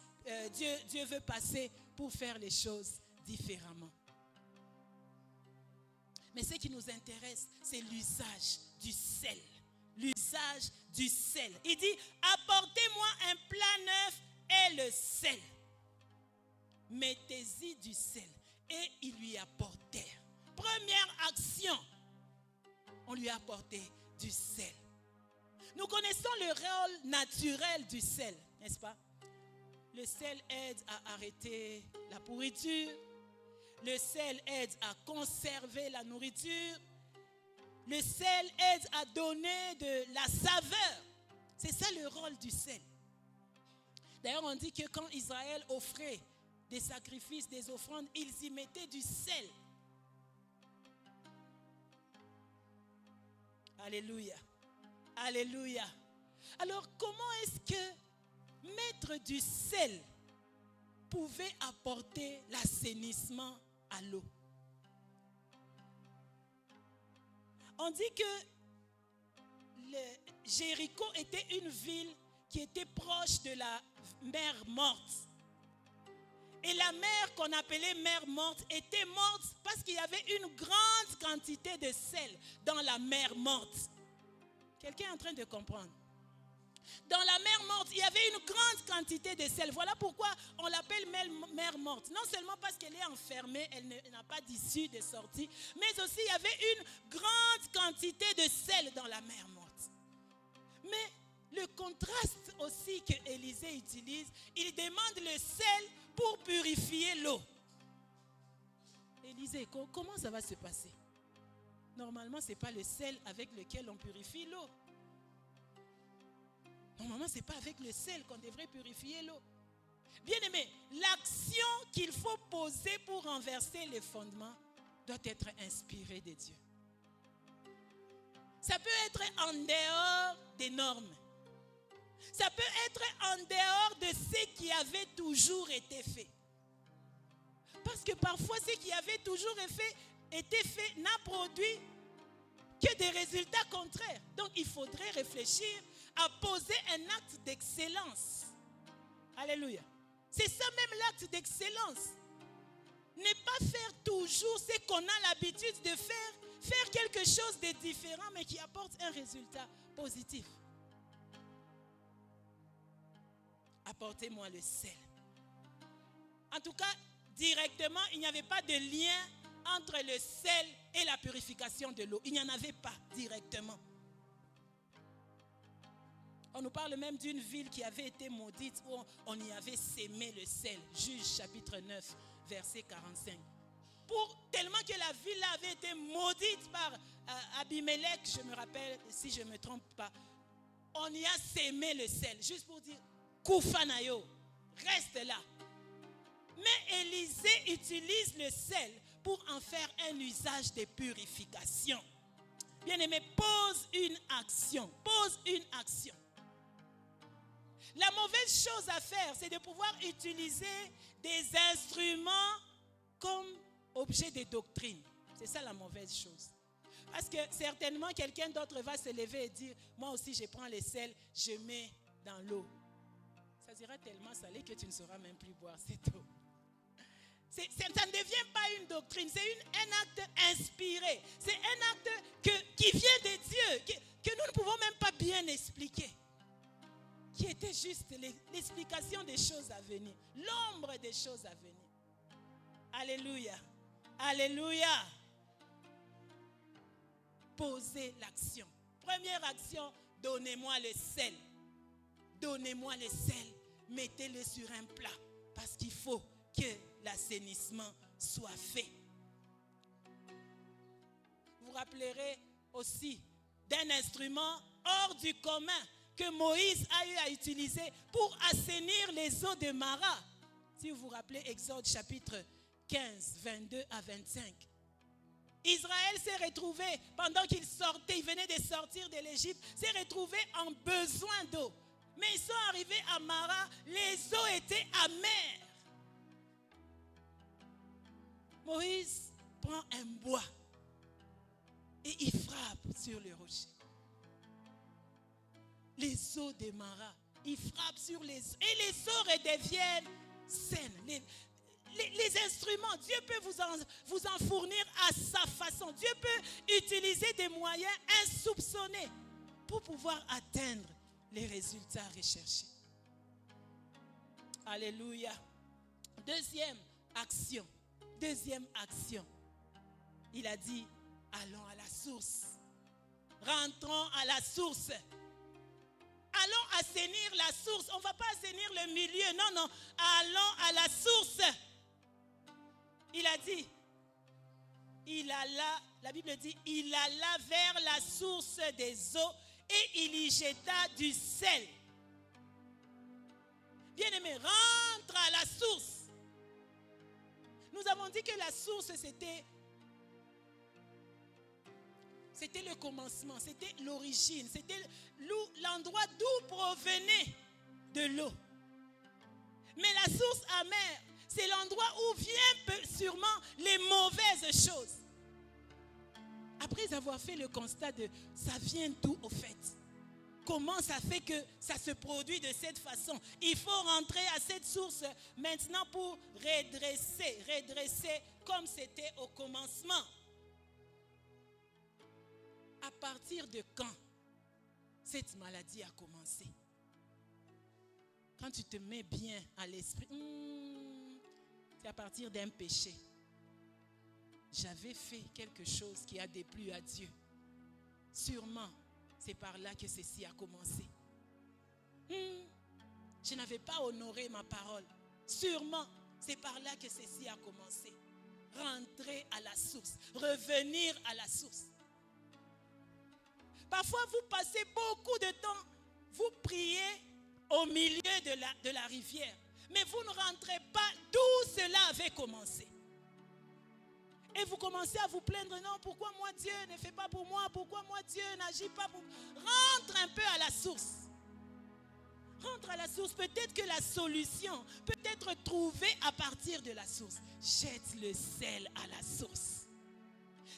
Dieu veut passer pour faire les choses différemment. Mais ce qui nous intéresse, c'est l'usage du sel. L'usage du sel. Il dit, apportez-moi un plat neuf et le sel. Mettez-y du sel. Et ils lui apportèrent. Première action, on lui a apporté du sel. Nous connaissons le rôle naturel du sel, n'est-ce pas? Le sel aide à arrêter la pourriture. Le sel aide à conserver la nourriture. Le sel aide à donner de la saveur. C'est ça le rôle du sel. D'ailleurs, on dit que quand Israël offrait des sacrifices, des offrandes, ils y mettaient du sel. Alléluia. Alléluia. Alors, comment est-ce que mettre du sel pouvait apporter l'assainissement à l'eau? On dit que Jéricho était une ville qui était proche de la mer morte. Et la mer qu'on appelait mer morte était morte parce qu'il y avait une grande quantité de sel dans la mer morte. Quelqu'un est en train de comprendre? Dans la mer morte, il y avait une grande quantité de sel. Voilà pourquoi on l'appelle mer morte. Non seulement parce qu'elle est enfermée, elle n'a pas d'issue de sortie, mais aussi il y avait une grande quantité de sel dans la mer morte. Mais le contraste aussi que Élisée utilise, il demande le sel pour purifier l'eau. Élisée, comment ça va se passer? Normalement, ce n'est pas le sel avec lequel on purifie l'eau. Normalement, ce n'est pas avec le sel qu'on devrait purifier l'eau. Bien-aimé, l'action qu'il faut poser pour renverser les fondements doit être inspirée de Dieu. Ça peut être en dehors des normes. Ça peut être en dehors de ce qui avait toujours été fait. Parce que parfois, ce qui avait toujours été fait n'a produit que des résultats contraires. Donc, il faudrait réfléchir à poser un acte d'excellence. Alléluia. C'est ça même l'acte d'excellence. Ne pas faire toujours ce qu'on a l'habitude de faire. Faire quelque chose de différent, mais qui apporte un résultat positif. Apportez-moi le sel. En tout cas, directement, il n'y avait pas de lien entre le sel et la purification de l'eau. Il n'y en avait pas directement. On nous parle même d'une ville qui avait été maudite où on y avait sémé le sel. Juge chapitre 9, verset 45. Tellement que la ville avait été maudite par Abimelech, je me rappelle, si je ne me trompe pas, on y a sémé le sel. Juste pour dire, Koufanayo, reste là. Mais Élisée utilise le sel pour en faire un usage de purification. Bien-aimé, pose une action. Pose une action. La mauvaise chose à faire, c'est de pouvoir utiliser des instruments comme objet de doctrine. C'est ça la mauvaise chose. Parce que certainement, quelqu'un d'autre va se lever et dire, moi aussi je prends le sel, je mets dans l'eau. Ça sera tellement salé que tu ne sauras même plus boire cette eau. Ça ne devient pas une doctrine, c'est un acte inspiré. C'est un acte qui vient de Dieu, que nous ne pouvons même pas bien expliquer. Qui était juste l'explication des choses à venir, l'ombre des choses à venir. Alléluia. Alléluia. Posez l'action. Première action, donnez-moi le sel. Donnez-moi le sel. Mettez-le sur un plat. Parce qu'il faut que l'assainissement soit fait. Vous rappellerez aussi d'un instrument hors du commun que Moïse a eu à utiliser pour assainir les eaux de Mara. Si vous vous rappelez Exode chapitre 15, 22 à 25. Israël s'est retrouvé, pendant qu'il sortait, il venait de sortir de l'Égypte, s'est retrouvé en besoin d'eau. Mais ils sont arrivés à Mara, les eaux étaient amères. Moïse prend un bois et il frappe sur le rocher. Les eaux de Mara, il frappe sur les eaux et les eaux redeviennent saines. Les instruments, Dieu peut vous en fournir à sa façon. Dieu peut utiliser des moyens insoupçonnés pour pouvoir atteindre les résultats recherchés. Alléluia. Deuxième action. Il a dit, allons à la source. Rentrons à la source. Allons assainir la source. On ne va pas assainir le milieu. Non. Allons à la source. Il a dit, il alla la Bible dit, il alla vers la source des eaux et il y jeta du sel. Bien-aimé, rentre à la source. Nous avons dit que la source, c'était le commencement, c'était l'origine, c'était l'endroit d'où provenait de l'eau. Mais la source amère, c'est l'endroit où viennent sûrement les mauvaises choses. Après avoir fait le constat de ça vient d'où au fait? Comment ça fait que ça se produit de cette façon? Il faut rentrer à cette source maintenant pour redresser comme c'était au commencement. À partir de quand cette maladie a commencé? Quand tu te mets bien à l'esprit, c'est à partir d'un péché. J'avais fait quelque chose qui a déplu à Dieu. Sûrement, c'est par là que ceci a commencé. Je n'avais pas honoré ma parole. Sûrement, c'est par là que ceci a commencé. Rentrer à la source, revenir à la source. Parfois, vous passez beaucoup de temps, vous priez au milieu de la rivière, mais vous ne rentrez pas d'où cela avait commencé. Et vous commencez à vous plaindre, non, pourquoi moi Dieu ne fait pas pour moi, pourquoi moi Dieu n'agit pas pour moi. Rentre un peu à la source. Rentre à la source, peut-être que la solution peut être trouvée à partir de la source. Jette le sel à la source.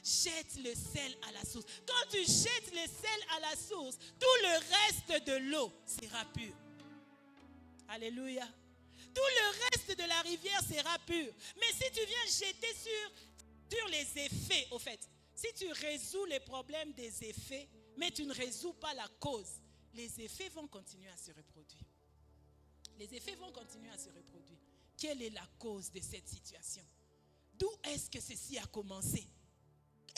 Jette le sel à la source. Quand tu jettes le sel à la source, tout le reste de l'eau sera pur. Alléluia. Tout le reste de la rivière sera pur. Mais si tu viens jeter sur les effets, au fait, si tu résous les problèmes des effets, mais tu ne résous pas la cause, les effets vont continuer à se reproduire. Les effets vont continuer à se reproduire. Quelle est la cause de cette situation? D'où est-ce que ceci a commencé?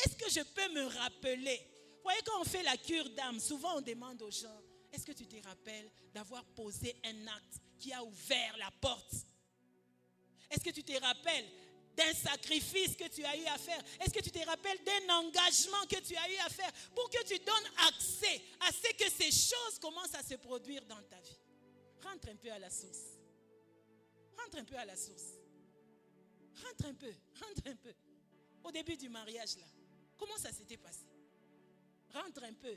Est-ce que je peux me rappeler? Vous voyez, quand on fait la cure d'âme, souvent on demande aux gens, est-ce que tu te rappelles d'avoir posé un acte qui a ouvert la porte? Est-ce que tu te rappelles d'un sacrifice que tu as eu à faire? Est-ce que tu te rappelles d'un engagement que tu as eu à faire pour que tu donnes accès à ce que ces choses commencent à se produire dans ta vie? Rentre un peu à la source. Rentre un peu à la source. Rentre un peu. Au début du mariage là, comment ça s'était passé? Rentre un peu.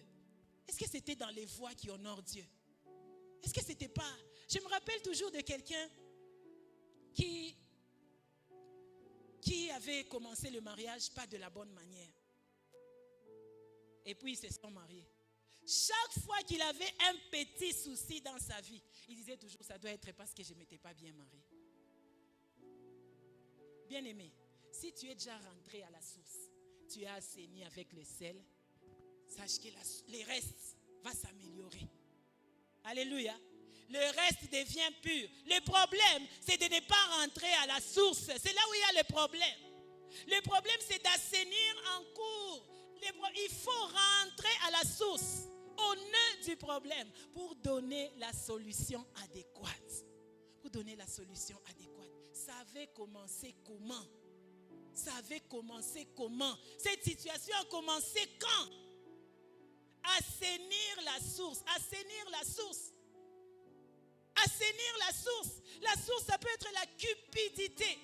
Est-ce que c'était dans les voies qui honorent Dieu? Est-ce que c'était pas... Je me rappelle toujours de quelqu'un qui avait commencé le mariage pas de la bonne manière. Et puis ils se sont mariés. Chaque fois qu'il avait un petit souci dans sa vie, il disait toujours, ça doit être parce que je ne m'étais pas bien marié. Bien-aimé, si tu es déjà rentré à la source, tu as assaini avec le sel, sache que le reste va s'améliorer. Alléluia. Le reste devient pur. Le problème, c'est de ne pas rentrer à la source. C'est là où il y a le problème. Le problème, c'est d'assainir en cours. Il faut rentrer à la source, au nœud du problème, pour donner la solution adéquate. Pour donner la solution adéquate. Ça avait commencé comment? Ça avait commencé comment? Cette situation a commencé quand? Assainir la source. Assainir la source. Assainir la source. La source, ça peut être la cupidité.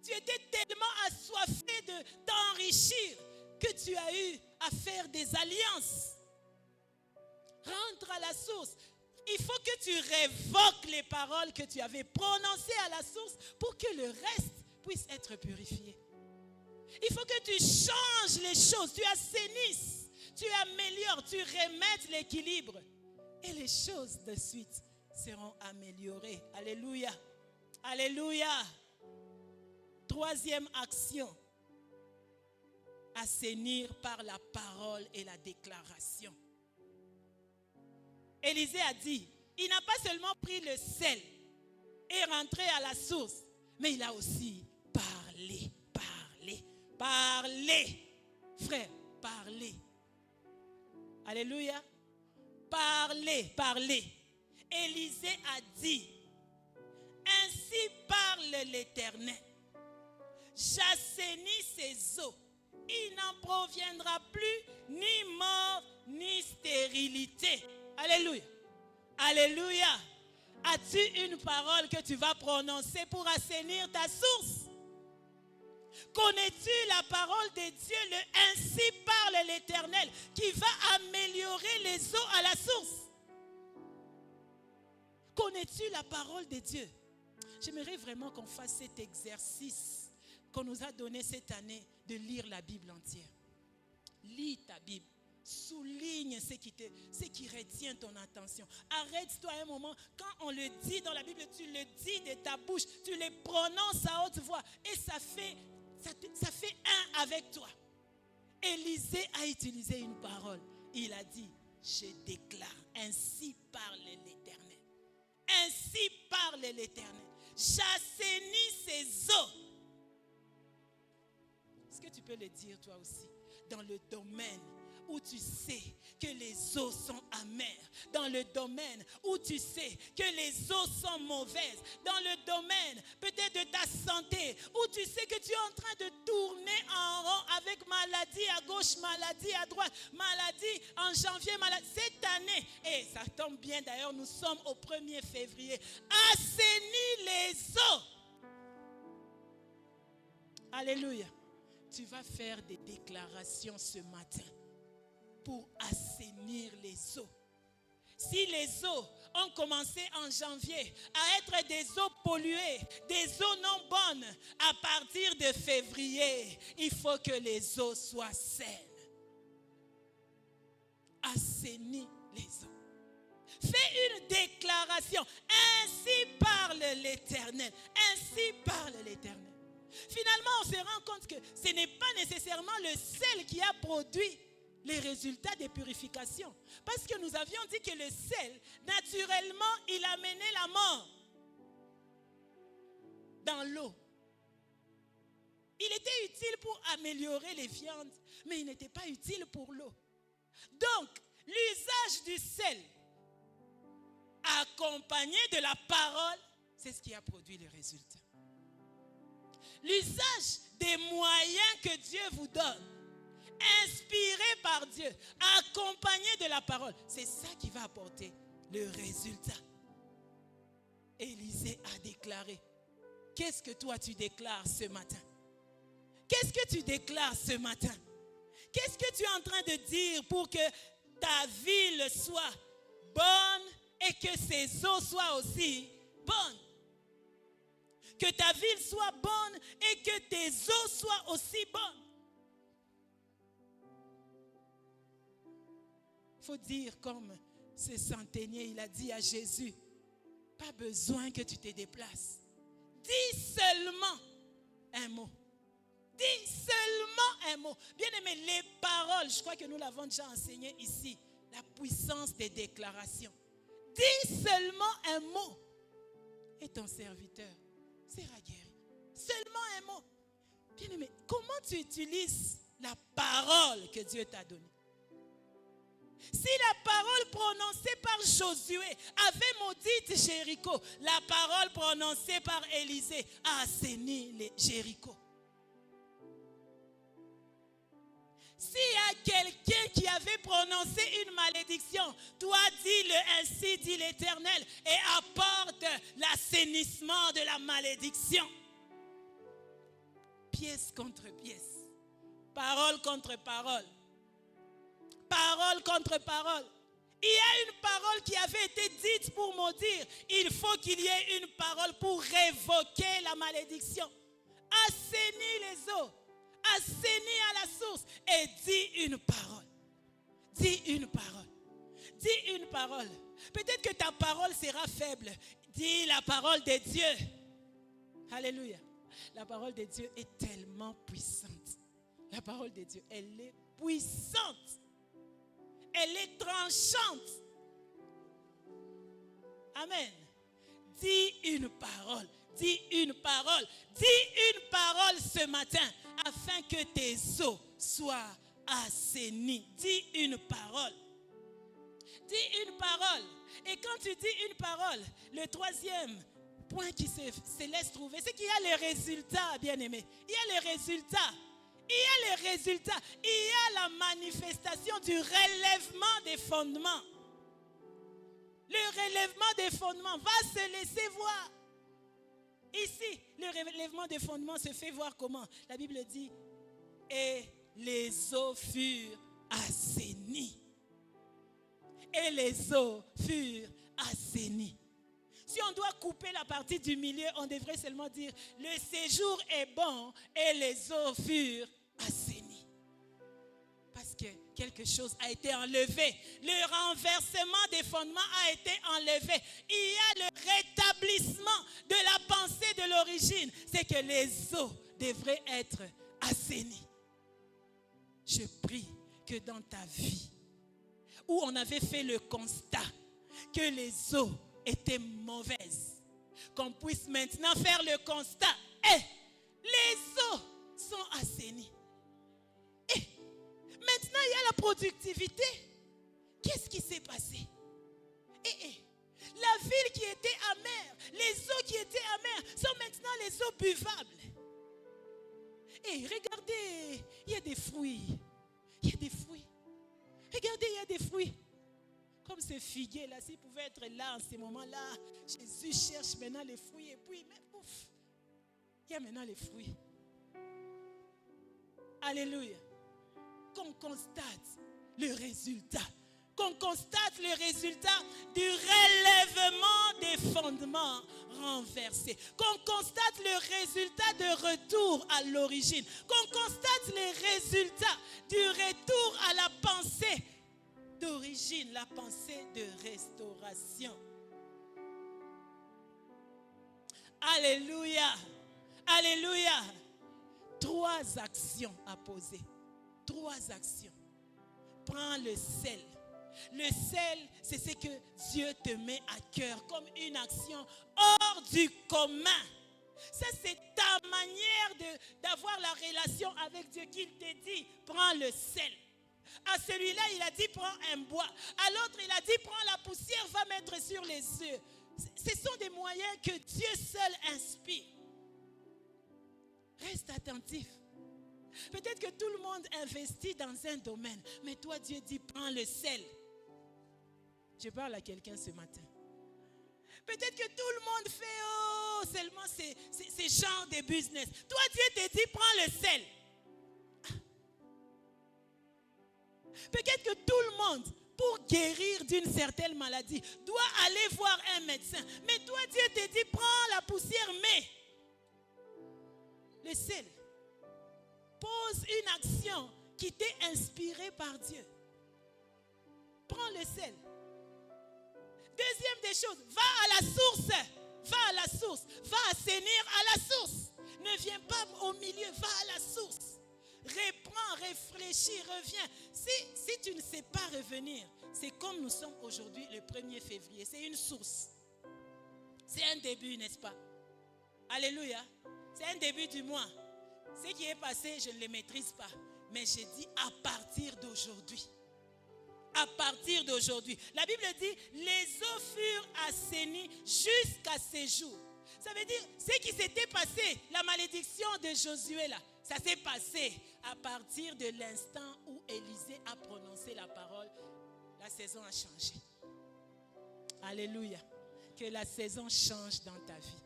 Tu étais tellement assoiffé de t'enrichir que tu as eu à faire des alliances. Rentre à la source. Il faut que tu révoques les paroles que tu avais prononcées à la source pour que le reste puisse être purifié. Il faut que tu changes les choses, tu assainisses, tu améliores, tu remettes l'équilibre. Et les choses de suite seront améliorées. Alléluia. Alléluia. Troisième action. Assainir par la parole et la déclaration. Élisée a dit, il n'a pas seulement pris le sel et rentré à la source, mais il a aussi parlé. Frère, parlez. Alléluia. Parlez. Élisée a dit, ainsi parle l'Éternel. J'assainis ces eaux il n'en proviendra plus ni mort, ni stérilité. Alléluia. Alléluia. As-tu une parole que tu vas prononcer pour assainir ta source? Connais-tu la parole de Dieu, le ainsi parle l'Éternel, qui va améliorer les eaux à la source? Connais-tu la parole de Dieu? J'aimerais vraiment qu'on fasse cet exercice qu'on nous a donné cette année de lire la Bible entière. Lis ta Bible. Souligne ce qui retient ton attention. Arrête-toi un moment. Quand on le dit dans la Bible, tu le dis de ta bouche. Tu le prononces à haute voix. Et ça fait un avec toi. Élisée a utilisé une parole. Il a dit, je déclare, ainsi parle l'Éternel. Ainsi parle l'Éternel. J'assainis ces eaux. Est-ce que tu peux le dire toi aussi? Dans le domaine où tu sais que les eaux sont amères, dans le domaine où tu sais que les eaux sont mauvaises, dans le domaine peut-être de ta santé, où tu sais que tu es en train de tourner en rond avec maladie à gauche, maladie à droite, maladie en janvier, maladie. Cette année, et ça tombe bien d'ailleurs, nous sommes au 1er février, assainis les eaux. Alléluia. Tu vas faire des déclarations ce matin pour assainir les eaux. Si les eaux ont commencé en janvier à être des eaux polluées, des eaux non bonnes, à partir de février, il faut que les eaux soient saines. Assainis les eaux. Fais une déclaration. Ainsi parle l'Éternel. Ainsi parle l'Éternel. Finalement, on se rend compte que ce n'est pas nécessairement le sel qui a produit les résultats des purifications. Parce que nous avions dit que le sel, naturellement, il amenait la mort dans l'eau. Il était utile pour améliorer les viandes, mais il n'était pas utile pour l'eau. Donc, l'usage du sel, accompagné de la parole, c'est ce qui a produit les résultats. L'usage des moyens que Dieu vous donne, inspiré par Dieu, accompagné de la parole, c'est ça qui va apporter le résultat. Élisée a déclaré. Qu'est-ce que toi tu déclares ce matin? Qu'est-ce que tu déclares ce matin? Qu'est-ce que tu es en train de dire pour que ta ville soit bonne et que ses eaux soient aussi bonnes? Que ta ville soit bonne et que tes eaux soient aussi bonnes. Il faut dire comme ce centenier, il a dit à Jésus, pas besoin que tu te déplaces. Dis seulement un mot. Dis seulement un mot. Bien aimé, les paroles, je crois que nous l'avons déjà enseigné ici, la puissance des déclarations. Dis seulement un mot et ton serviteur sera guéri. Seulement un mot. Bien aimé, comment tu utilises la parole que Dieu t'a donnée? Si la parole prononcée par Josué avait maudit Jéricho, la parole prononcée par Élisée a assaini les Jéricho. S'il y a quelqu'un qui avait prononcé une malédiction, toi dis-le ainsi, dit l'Éternel, et apporte l'assainissement de la malédiction. Pièce contre pièce, parole contre parole, parole contre parole. Il y a une parole qui avait été dite pour maudire. Il faut qu'il y ait une parole pour révoquer la malédiction. Assainis les eaux. Assainis à la source et dis une parole. Dis une parole. Dis une parole. Peut-être que ta parole sera faible. Dis la parole de Dieu. Alléluia. La parole de Dieu est tellement puissante. La parole de Dieu, elle est puissante. Elle est tranchante. Amen. Dis une parole. Dis une parole. Dis une parole ce matin afin que tes eaux soient assainies. Dis une parole. Dis une parole. Et quand tu dis une parole, le troisième point qui se laisse trouver, c'est qu'il y a les résultats, bien-aimés. Il y a les résultats. Il y a les résultats. Il y a la manifestation du relèvement des fondements. Le relèvement des fondements va se laisser voir. Ici, le relèvement des fondements se fait voir comment? La Bible dit, et les eaux furent assainies. Et les eaux furent assainies. Si on doit couper la partie du milieu, on devrait seulement dire, le séjour est bon et les eaux furent assainies. Parce que quelque chose a été enlevé. Le renversement des fondements a été enlevé. Il y a le rétablissement de la pensée de l'origine. C'est que les eaux devraient être assainies. Je prie que dans ta vie, où on avait fait le constat que les eaux étaient mauvaises, qu'on puisse maintenant faire le constat, les eaux sont assainies. Et maintenant, il y a la productivité. Qu'est-ce qui s'est passé? La ville qui était amère, les eaux qui étaient amères sont maintenant les eaux buvables. Et regardez, il y a des fruits. Il y a des fruits. Regardez, il y a des fruits. Comme ce figuier là, s'il pouvait être là en ce moment-là, Jésus cherche maintenant les fruits et puis, mais pouf, il y a maintenant les fruits. Alléluia. Qu'on constate le résultat. Qu'on constate le résultat du relèvement des fondements renversés. Qu'on constate le résultat de retour à l'origine. Qu'on constate les résultats du retour à la pensée d'origine, la pensée de restauration. Alléluia. Alléluia. 3 actions à poser. 3 actions. Prends le sel. Le sel, c'est ce que Dieu te met à cœur comme une action hors du commun. Ça, c'est ta manière d'avoir la relation avec Dieu qu'il te dit, prends le sel. À celui-là, il a dit, prends un bois. À l'autre, il a dit, prends la poussière, va mettre sur les œufs. Ce sont des moyens que Dieu seul inspire. Reste attentif. Peut-être que tout le monde investit dans un domaine, mais toi, Dieu dit, prends le sel. Je parle à quelqu'un ce matin. Peut-être que tout le monde fait seulement ces genres de business. Toi, Dieu te dit, prends le sel. Peut-être que tout le monde, pour guérir d'une certaine maladie, doit aller voir un médecin. Mais toi, Dieu te dit, prends la poussière, mais le sel. Pose une action qui t'est inspirée par Dieu. Prends le sel. Deuxième des choses, va à la source. Va à la source. Va assainir à la source. Ne viens pas au milieu, va à la source. Reprends, réfléchis, reviens. Si tu ne sais pas revenir, c'est comme nous sommes aujourd'hui le 1er février. C'est une source. C'est un début, n'est-ce pas? Alléluia. C'est un début du mois. Ce qui est passé, je ne le maîtrise pas. Mais j'ai dit à partir d'aujourd'hui. À partir d'aujourd'hui. La Bible dit, les eaux furent assainies jusqu'à ces jours. Ça veut dire, ce qui s'était passé, la malédiction de Josué là, ça s'est passé à partir de l'instant où Élisée a prononcé la parole. La saison a changé. Alléluia. Que la saison change dans ta vie.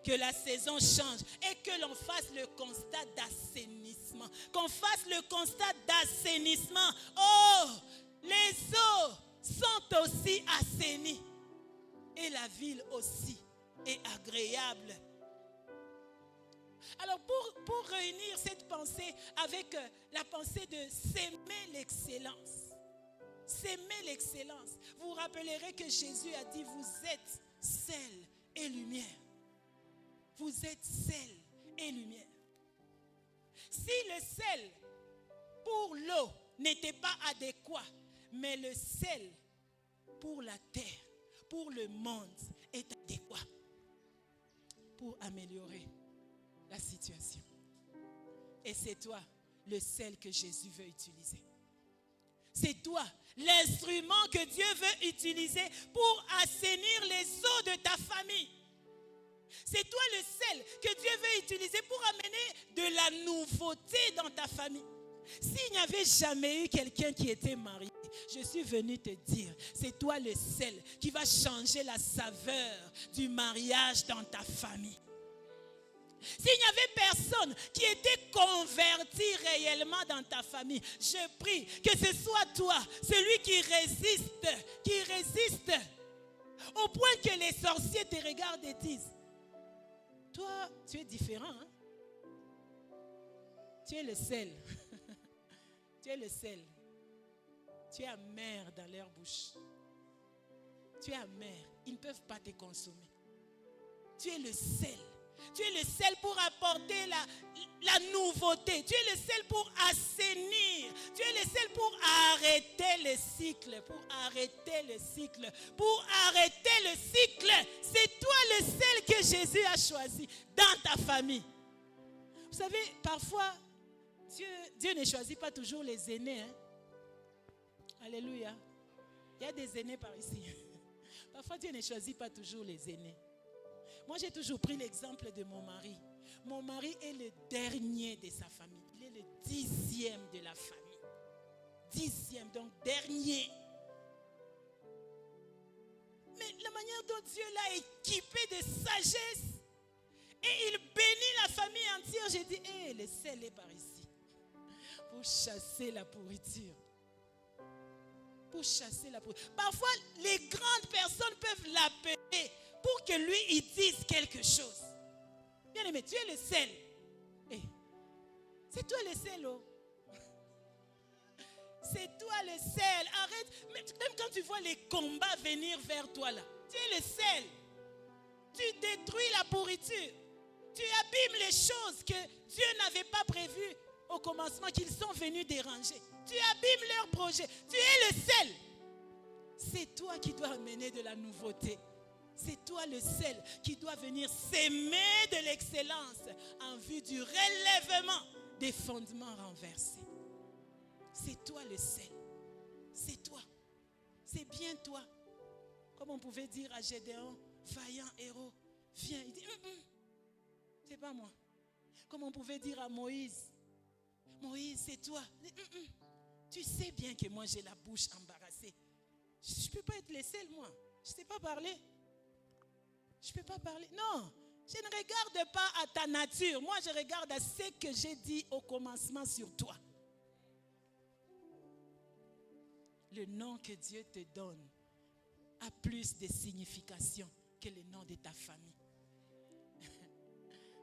Que la saison change et que l'on fasse le constat d'assainissement. Qu'on fasse le constat d'assainissement. Oh, les eaux sont aussi assainies. Et la ville aussi est agréable. Alors pour réunir cette pensée avec la pensée de s'aimer l'excellence. S'aimer l'excellence. Vous vous rappellerez que Jésus a dit, vous êtes sel et lumière. Vous êtes sel et lumière. Si le sel pour l'eau n'était pas adéquat, mais le sel pour la terre, pour le monde est adéquat pour améliorer la situation. Et c'est toi le sel que Jésus veut utiliser. C'est toi l'instrument que Dieu veut utiliser pour assainir les eaux de ta famille. C'est toi le sel que Dieu veut utiliser pour amener de la nouveauté dans ta famille. S'il n'y avait jamais eu quelqu'un qui était marié, je suis venu te dire, c'est toi le sel qui va changer la saveur du mariage dans ta famille. S'il n'y avait personne qui était converti réellement dans ta famille, je prie que ce soit toi, celui qui résiste au point que les sorciers te regardent et disent, toi, tu es différent, hein? Tu es le sel. Tu es le sel. Tu es amer dans leur bouche. Tu es amer. Ils ne peuvent pas te consommer. Tu es le sel. Tu es le sel pour apporter la nouveauté. Tu es le sel pour assainir. Tu es le sel pour arrêter le cycle. Pour arrêter le cycle. Pour arrêter le cycle. C'est toi le sel que Jésus a choisi dans ta famille. Vous savez, parfois, Dieu ne choisit pas toujours les aînés. Hein? Alléluia. Il y a des aînés par ici. Parfois, Dieu ne choisit pas toujours les aînés. Moi, j'ai toujours pris l'exemple de mon mari. Mon mari est le dernier de sa famille. Il est le 10e de la famille. 10e, donc dernier. Mais la manière dont Dieu l'a équipé de sagesse, et il bénit la famille entière, j'ai dit, le sel est par ici. Pour chasser la pourriture. Pour chasser la pourriture. Parfois, les grandes personnes peuvent l'appeler pour que lui, il dise quelque chose. Bien aimé, tu es le sel. C'est toi le sel, oh. C'est toi le sel. Arrête. Même quand tu vois les combats venir vers toi là, tu es le sel. Tu détruis la pourriture. Tu abîmes les choses que Dieu n'avait pas prévues au commencement, qu'ils sont venus déranger. Tu abîmes leurs projets. Tu es le sel. C'est toi qui dois amener de la nouveauté. C'est toi le sel qui doit venir s'aimer de l'excellence en vue du relèvement des fondements renversés. C'est toi le sel. C'est toi. C'est bien toi. Comme on pouvait dire à Gédéon, vaillant héros, viens. Il dit, c'est pas moi. Comme on pouvait dire à Moïse, Moïse, c'est toi. Tu sais bien que moi j'ai la bouche embarrassée. Je ne peux pas être le seul, moi. Je ne sais pas parler. Je ne peux pas parler. Non, je ne regarde pas à ta nature. Moi, je regarde à ce que j'ai dit au commencement sur toi. Le nom que Dieu te donne a plus de signification que le nom de ta famille.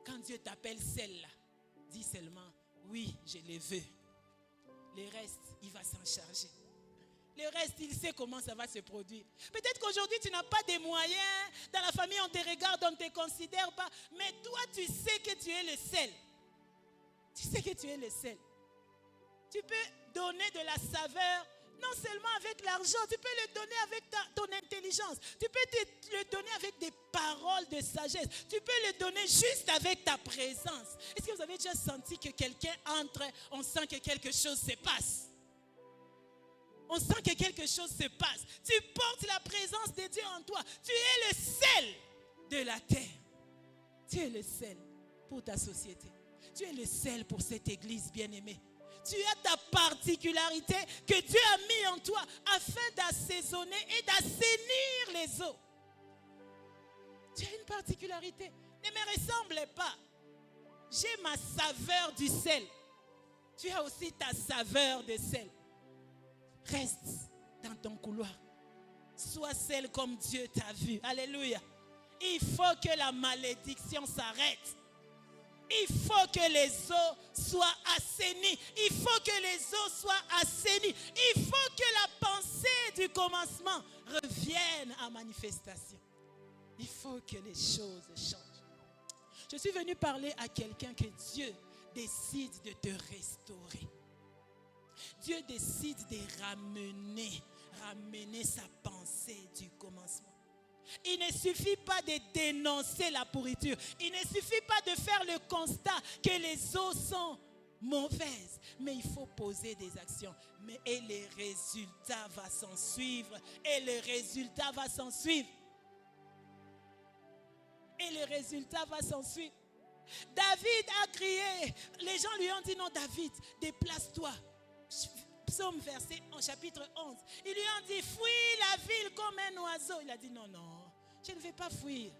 Quand Dieu t'appelle celle-là, dis seulement, oui, je le veux. Le reste, il va s'en charger. Le reste, il sait comment ça va se produire. Peut-être qu'aujourd'hui, tu n'as pas de moyens. Dans la famille, on te regarde, on ne te considère pas. Mais toi, tu sais que tu es le sel. Tu sais que tu es le sel. Tu peux donner de la saveur, non seulement avec l'argent, tu peux le donner avec ton intelligence. Tu peux le donner avec des paroles de sagesse. Tu peux le donner juste avec ta présence. Est-ce que vous avez déjà senti que quelqu'un entre, on sent que quelque chose se passe? On sent que quelque chose se passe. Tu portes la présence de Dieu en toi. Tu es le sel de la terre. Tu es le sel pour ta société. Tu es le sel pour cette église bien-aimée. Tu as ta particularité que Dieu a mis en toi afin d'assaisonner et d'assainir les eaux. Tu as une particularité. Ne me ressemble pas. J'ai ma saveur du sel. Tu as aussi ta saveur de sel. Reste dans ton couloir. Sois celle comme Dieu t'a vu. Alléluia. Il faut que la malédiction s'arrête. Il faut que les eaux soient assainies. Il faut que les eaux soient assainies. Il faut que la pensée du commencement revienne à manifestation. Il faut que les choses changent. Je suis venu parler à quelqu'un que Dieu décide de te restaurer. Dieu décide de ramener sa pensée du commencement. Il ne suffit pas de dénoncer la pourriture. Il ne suffit pas de faire le constat que les eaux sont mauvaises. Mais il faut poser des actions. Et les résultats vont s'en suivre. Et le résultat va s'en suivre. et le résultat va s'ensuivre. David a crié. Les gens lui ont dit, non David, déplace-toi. Psaume verset en chapitre 11. Ils lui ont dit, fuis la ville comme un oiseau. Il a dit, non, je ne vais pas fuir.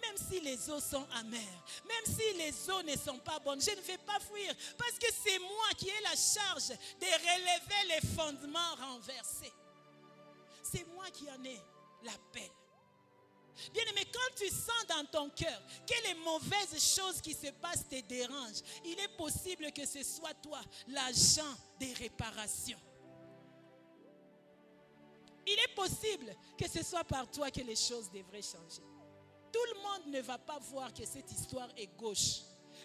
Même si les eaux sont amères, même si les eaux ne sont pas bonnes, je ne vais pas fuir. Parce que c'est moi qui ai la charge de relever les fondements renversés. C'est moi qui en ai l'appel. Bien-aimé, quand tu sens dans ton cœur que les mauvaises choses qui se passent te dérangent, il est possible que ce soit toi l'agent des réparations. Il est possible que ce soit par toi que les choses devraient changer. Tout le monde ne va pas voir que cette histoire est gauche.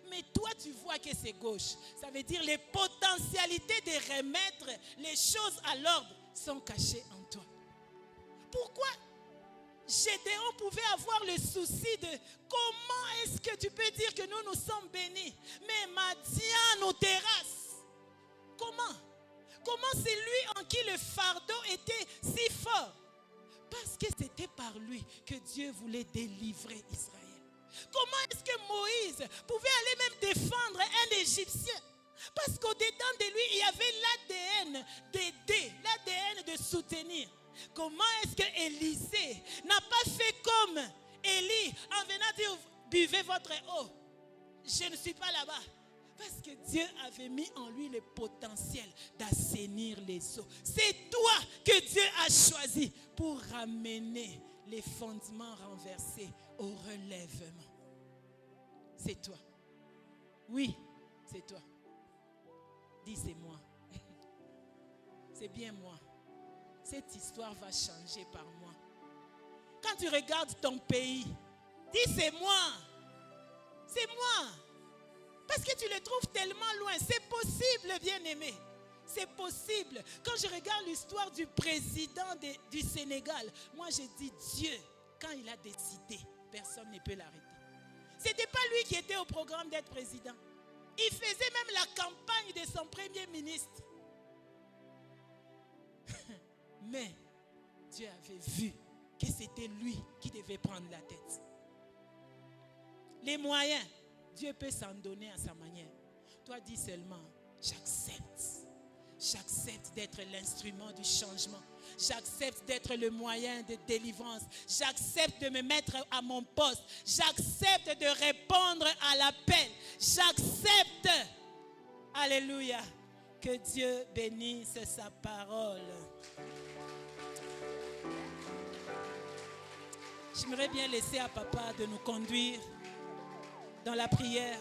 Mais toi, tu vois que c'est gauche. Ça veut dire les potentialités de remettre les choses à l'ordre sont cachées en toi. Pourquoi Gédéon pouvait avoir le souci de comment est-ce que tu peux dire que nous sommes bénis, mais Madian nous terrasse. Comment c'est lui en qui le fardeau était si fort? Parce que c'était par lui que Dieu voulait délivrer Israël. Comment est-ce que Moïse pouvait aller même défendre un Égyptien? Parce qu'au-dedans de lui, il y avait l'ADN d'aider, l'ADN de soutenir. Comment est-ce que Élisée n'a pas fait comme Élie en venant dire, buvez votre eau? Je ne suis pas là-bas. Parce que Dieu avait mis en lui le potentiel d'assainir les eaux. C'est toi que Dieu a choisi pour ramener les fondements renversés au relèvement. C'est toi. Oui, c'est toi. Dis, c'est moi. C'est bien moi. Cette histoire va changer par moi. Quand tu regardes ton pays, dis, c'est moi. C'est moi. Parce que tu le trouves tellement loin. C'est possible, bien-aimé. C'est possible. Quand je regarde l'histoire du président du Sénégal, moi je dis Dieu, quand il a décidé, personne ne peut l'arrêter. Ce n'était pas lui qui était au programme d'être président. Il faisait même la campagne de son premier ministre. Mais Dieu avait vu que c'était lui qui devait prendre la tête. Les moyens, Dieu peut s'en donner à sa manière. Toi, dis seulement, j'accepte. J'accepte d'être l'instrument du changement. J'accepte d'être le moyen de délivrance. J'accepte de me mettre à mon poste. J'accepte de répondre à l'appel. J'accepte. Alléluia. Que Dieu bénisse sa parole. J'aimerais bien laisser à papa de nous conduire dans la prière.